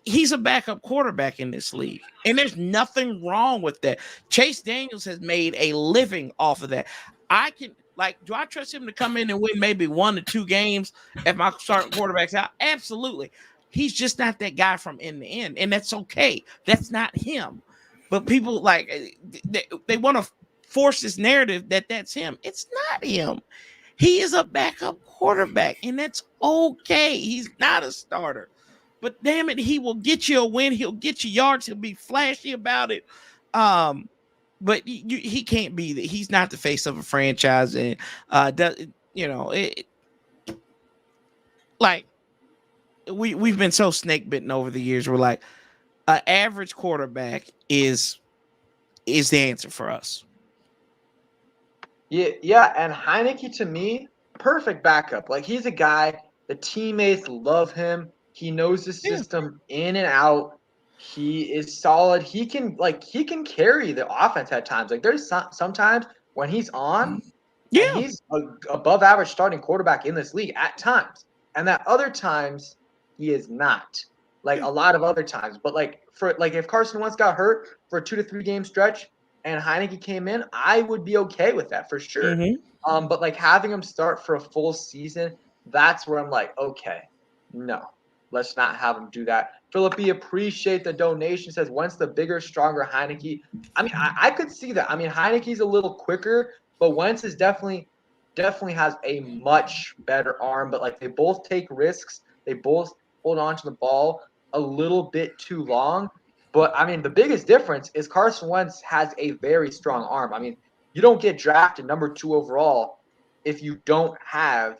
he's a backup quarterback in this league, and there's nothing wrong with that. Chase Daniels has made a living off of that. Do I trust him to come in and win maybe 1 to 2 games if my starting quarterback's out? Absolutely. He's just not that guy from end to end, and that's okay. That's not him. But people they want to force this narrative that that's him. It's not him. He is a backup quarterback, and that's okay. He's not a starter. But damn it, he will get you a win. He'll get you yards. He'll be flashy about it. But he can't be. He's not the face of a franchise, and we've been so snake bitten over the years. We're like, an average quarterback is the answer for us. Yeah, and Heineke to me, perfect backup. Like he's a guy, the teammates love him. He knows the system in and out. He is solid. He can carry the offense at times. Like there's sometimes when he's on, and he's above average starting quarterback in this league at times, and at other times he is not. Like a lot of other times, but if Carson Wentz got hurt for a 2 to 3 game stretch and Heineke came in, I would be okay with that for sure. Mm-hmm. But like having him start for a full season, that's where I'm like, okay, no. Let's not have him do that. Philip B, appreciate the donation. Says, Wentz the bigger, stronger Heineke. I mean, I could see that. I mean, Heineke's a little quicker, but Wentz is definitely has a much better arm. But like they both take risks. They both hold on to the ball a little bit too long. But I mean, the biggest difference is Carson Wentz has a very strong arm. I mean, you don't get drafted number 2 overall if you don't have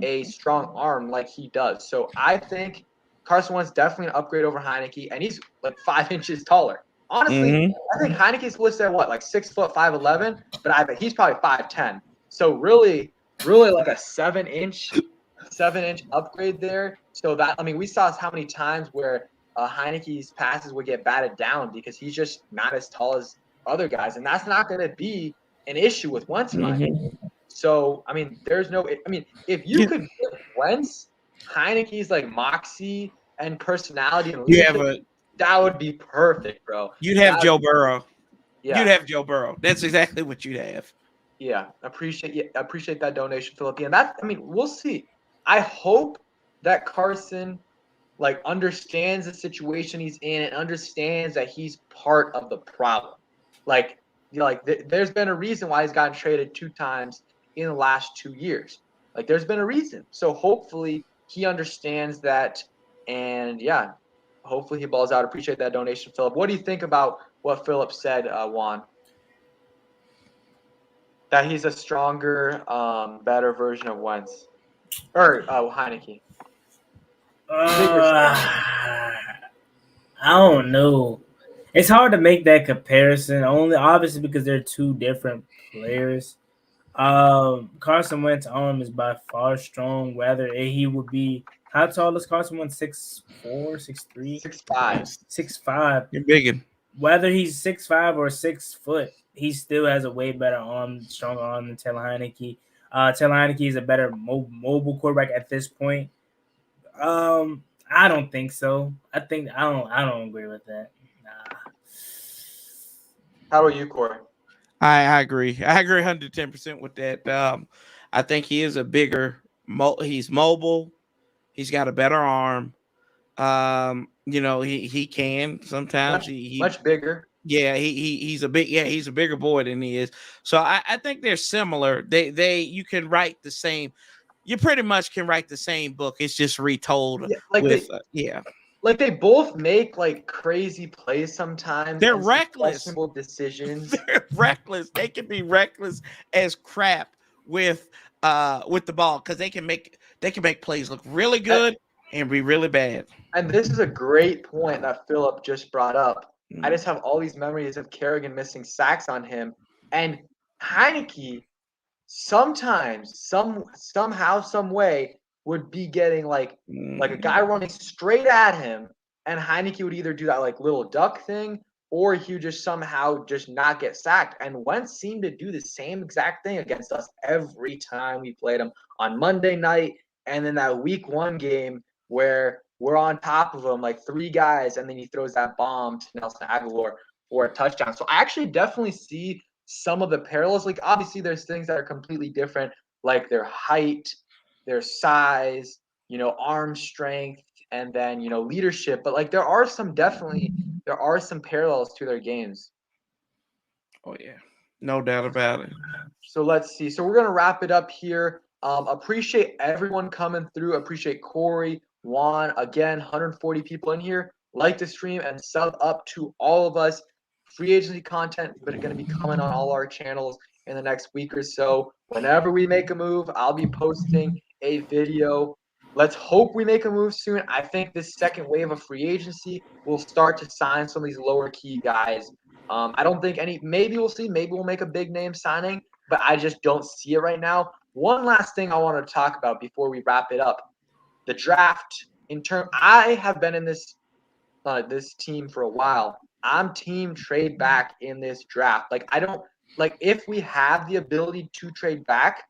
a strong arm like he does. So I think Carson Wentz definitely an upgrade over Heineke, and he's like 5 inches taller. Honestly, I think Heineke's listed at like 6 foot 5'11", but I bet he's probably 5'10". So really like a 7-inch upgrade there. So that, I mean, we saw how many times where Heineke's passes would get batted down because he's just not as tall as other guys, and that's not going to be an issue with Wentz. So I mean, if you could get Wentz, Heineke's like moxie and personality and leadership, that would be perfect, bro. You'd have Joe Burrow. Yeah. You'd have Joe Burrow. That's exactly what you'd have. Yeah, appreciate that donation, Philip. And we'll see. I hope that Carson understands the situation he's in and understands that he's part of the problem. There's been a reason why he's gotten traded 2 times in the last 2 years. Like there's been a reason. So hopefully he understands that, and yeah, hopefully he balls out. Appreciate that donation, Philip. What do you think about what Philip said, Juan? That he's a stronger, better version of Wentz or Heineke. I don't know. It's hard to make that comparison, only obviously because they're 2 different players. Carson Wentz's arm is by far strong. Whether he would be, how tall is Carson Wentz? 6'4", 6'3", 6'5", 6'5". You're big. Whether he's 6'5" or 6 foot, he still has a way better arm, stronger arm than Taylor Heineke. Taylor Heineke is a better mobile quarterback at this point. I don't think so. I don't agree with that. Nah. How about you, Corey? I agree. I agree 110% with that. I think he is a bigger. He's mobile. He's got a better arm. He can sometimes. Much bigger. Yeah, he's a bigger boy than he is. So I think they're similar. You can write the same. You pretty much can write the same book. It's just retold Like they both make like crazy plays sometimes. They're and some reckless. questionable decisions. They're reckless. They can be reckless as crap with the ball because they can make plays look really good and be really bad. And this is a great point that Philip just brought up. I just have all these memories of Kerrigan missing sacks on him, and Heineke sometimes, somehow, some way would be getting like a guy running straight at him, and Heineke would either do that like little duck thing, or he would just somehow just not get sacked. And Wentz seemed to do the same exact thing against us every time we played him on Monday night, and then that week 1 game where we're on top of him like 3 guys, and then he throws that bomb to Nelson Aguilar for a touchdown. So I actually definitely see some of the parallels. Like obviously there's things that are completely different, like their height, their size, arm strength, and then leadership. But like there are some parallels to their games. Oh yeah, no doubt about it. So let's see. So we're gonna wrap it up here. Appreciate everyone coming through. Appreciate Corey, Juan, again, 140 people in here. Like the stream and sub up to all of us. Free agency content, but it's going to be coming on all our channels in the next week or so. Whenever we make a move, I'll be posting a video. Let's hope we make a move soon. I think this second wave of free agency will start to sign some of these lower key guys. I don't think maybe we'll see. Maybe we'll make a big name signing, but I just don't see it right now. One last thing I want to talk about before we wrap it up. The draft. I have been in this team for a while. I'm team trade back in this draft. If we have the ability to trade back,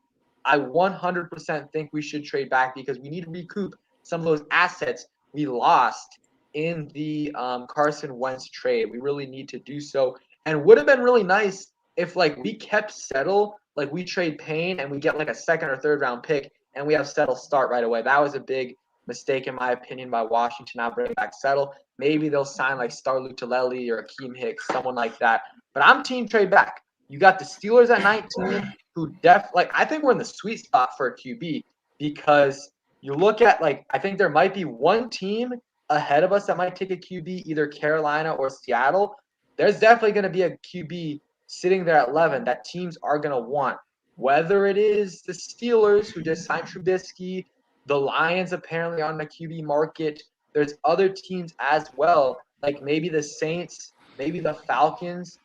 I 100% think we should trade back because we need to recoup some of those assets we lost in the Carson Wentz trade. We really need to do so. And would have been really nice if we kept Settle, we trade Payne and we get a second or third round pick and we have Settle start right away. That was a big mistake, in my opinion, by Washington not bringing back Settle. Maybe they'll sign Star Lutulelli or Akeem Hicks, someone like that. But I'm team trade back. You got the Steelers at 19, who I think we're in the sweet spot for a QB because you look at I think there might be one team ahead of us that might take a QB, either Carolina or Seattle. There's definitely going to be a QB sitting there at 11 that teams are going to want. Whether it is the Steelers, who just signed Trubisky, the Lions apparently on the QB market. There's other teams as well, maybe the Saints, maybe the Falcons.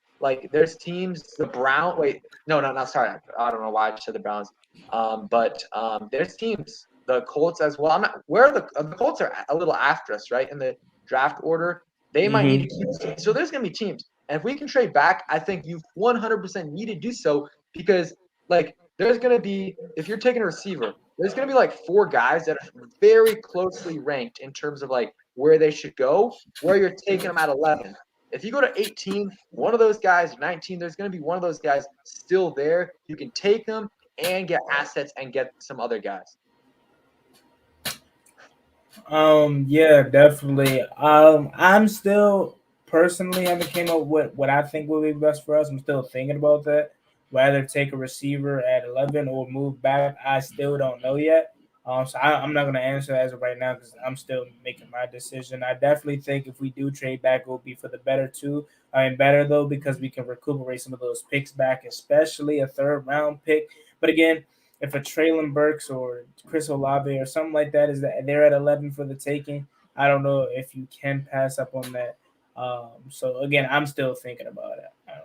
There's teams, the Browns. Wait, no, sorry. I don't know why I just said the Browns. But there's teams, the Colts as well. The Colts are a little after us, right, in the draft order. They might need to keep. So there's going to be teams. And if we can trade back, I think you 100% need to do so because, there's going to be, if you're taking a receiver, there's going to be 4 guys that are very closely ranked in terms of where they should go, where you're taking them at 11. If you go to 18, one of those guys, 19, there's going to be one of those guys still there. You can take them and get assets and get some other guys. Yeah, definitely. I'm still personally haven't came up with what I think will be best for us. I'm still thinking about that. Whether take a receiver at 11 or move back, I still don't know yet. So I'm not going to answer as of right now because I'm still making my decision. I definitely think if we do trade back, it will be for the better too. Better though because we can recuperate some of those picks back, especially a 3rd round pick. But again, if a Traylon Burks or Chris Olave or something like that is that they're at 11 for the taking, I don't know if you can pass up on that. So again, I'm still thinking about it. I don't know.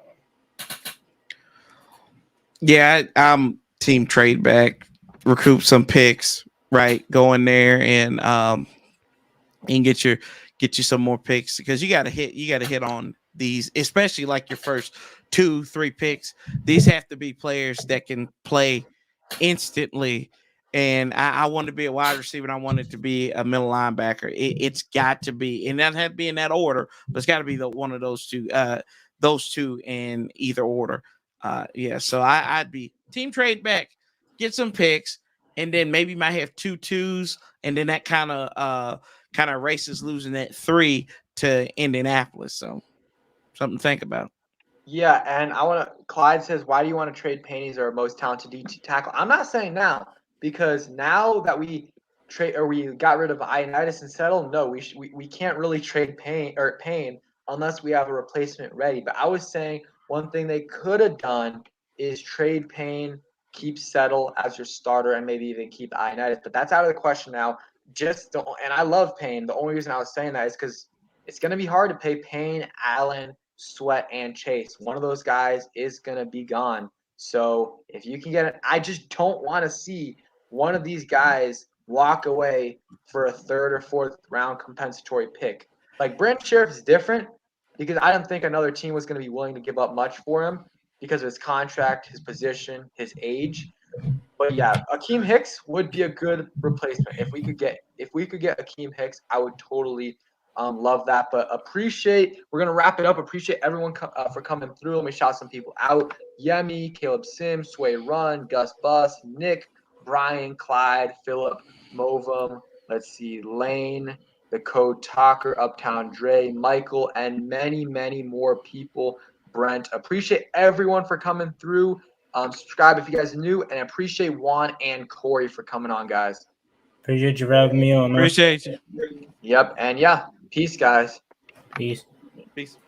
Yeah, I'm team trade back, recoup some picks, right? Go in there and get you some more picks because you got to hit on these, especially your first 2-3 picks. These have to be players that can play instantly. And I want to be a wide receiver, and I want it to be a middle linebacker. It's got to be, and that had to be in that order, but it's got to be one of those two in either order. Yeah, so I'd be team trade back, get some picks, and then maybe might have 2 2s, and then that kind of races losing that 3 to Indianapolis. So something to think about. Yeah, and Clyde says, why do you want to trade Payne? He's our most talented DT tackle. I'm not saying now, because now that we got rid of Ioannidis and Settle, no, we can't really trade Payne unless we have a replacement ready. But I was saying one thing they could have done is trade Payne, keep Settle as your starter, and maybe even keep Ioannidis. But that's out of the question now. And I love Payne. The only reason I was saying that is because it's going to be hard to pay Payne, Allen, Sweat, and Chase. One of those guys is going to be gone. So if you can get it, I just don't want to see one of these guys walk away for a 3rd or 4th round compensatory pick. Like Brandon Sheriff is different because I don't think another team was going to be willing to give up much for him because of his contract, his position, his age. But yeah, Akeem Hicks would be a good replacement. If we could get Akeem Hicks, I would totally love that. But we're gonna wrap it up. Appreciate everyone for coming through. Let me shout some people out: Yemi, Caleb Sims, Sway Run, Gus Bus, Nick, Brian, Clyde, Philip, Movum. Let's see, Lane, the Code Talker, Uptown Dre, Michael, and many, many more people. Brent, appreciate everyone for coming through. Subscribe if you guys are new, and appreciate Juan and Corey for coming on, guys. Appreciate you for having me on, man. Appreciate you. Yep, and yeah, peace, guys. Peace. Peace.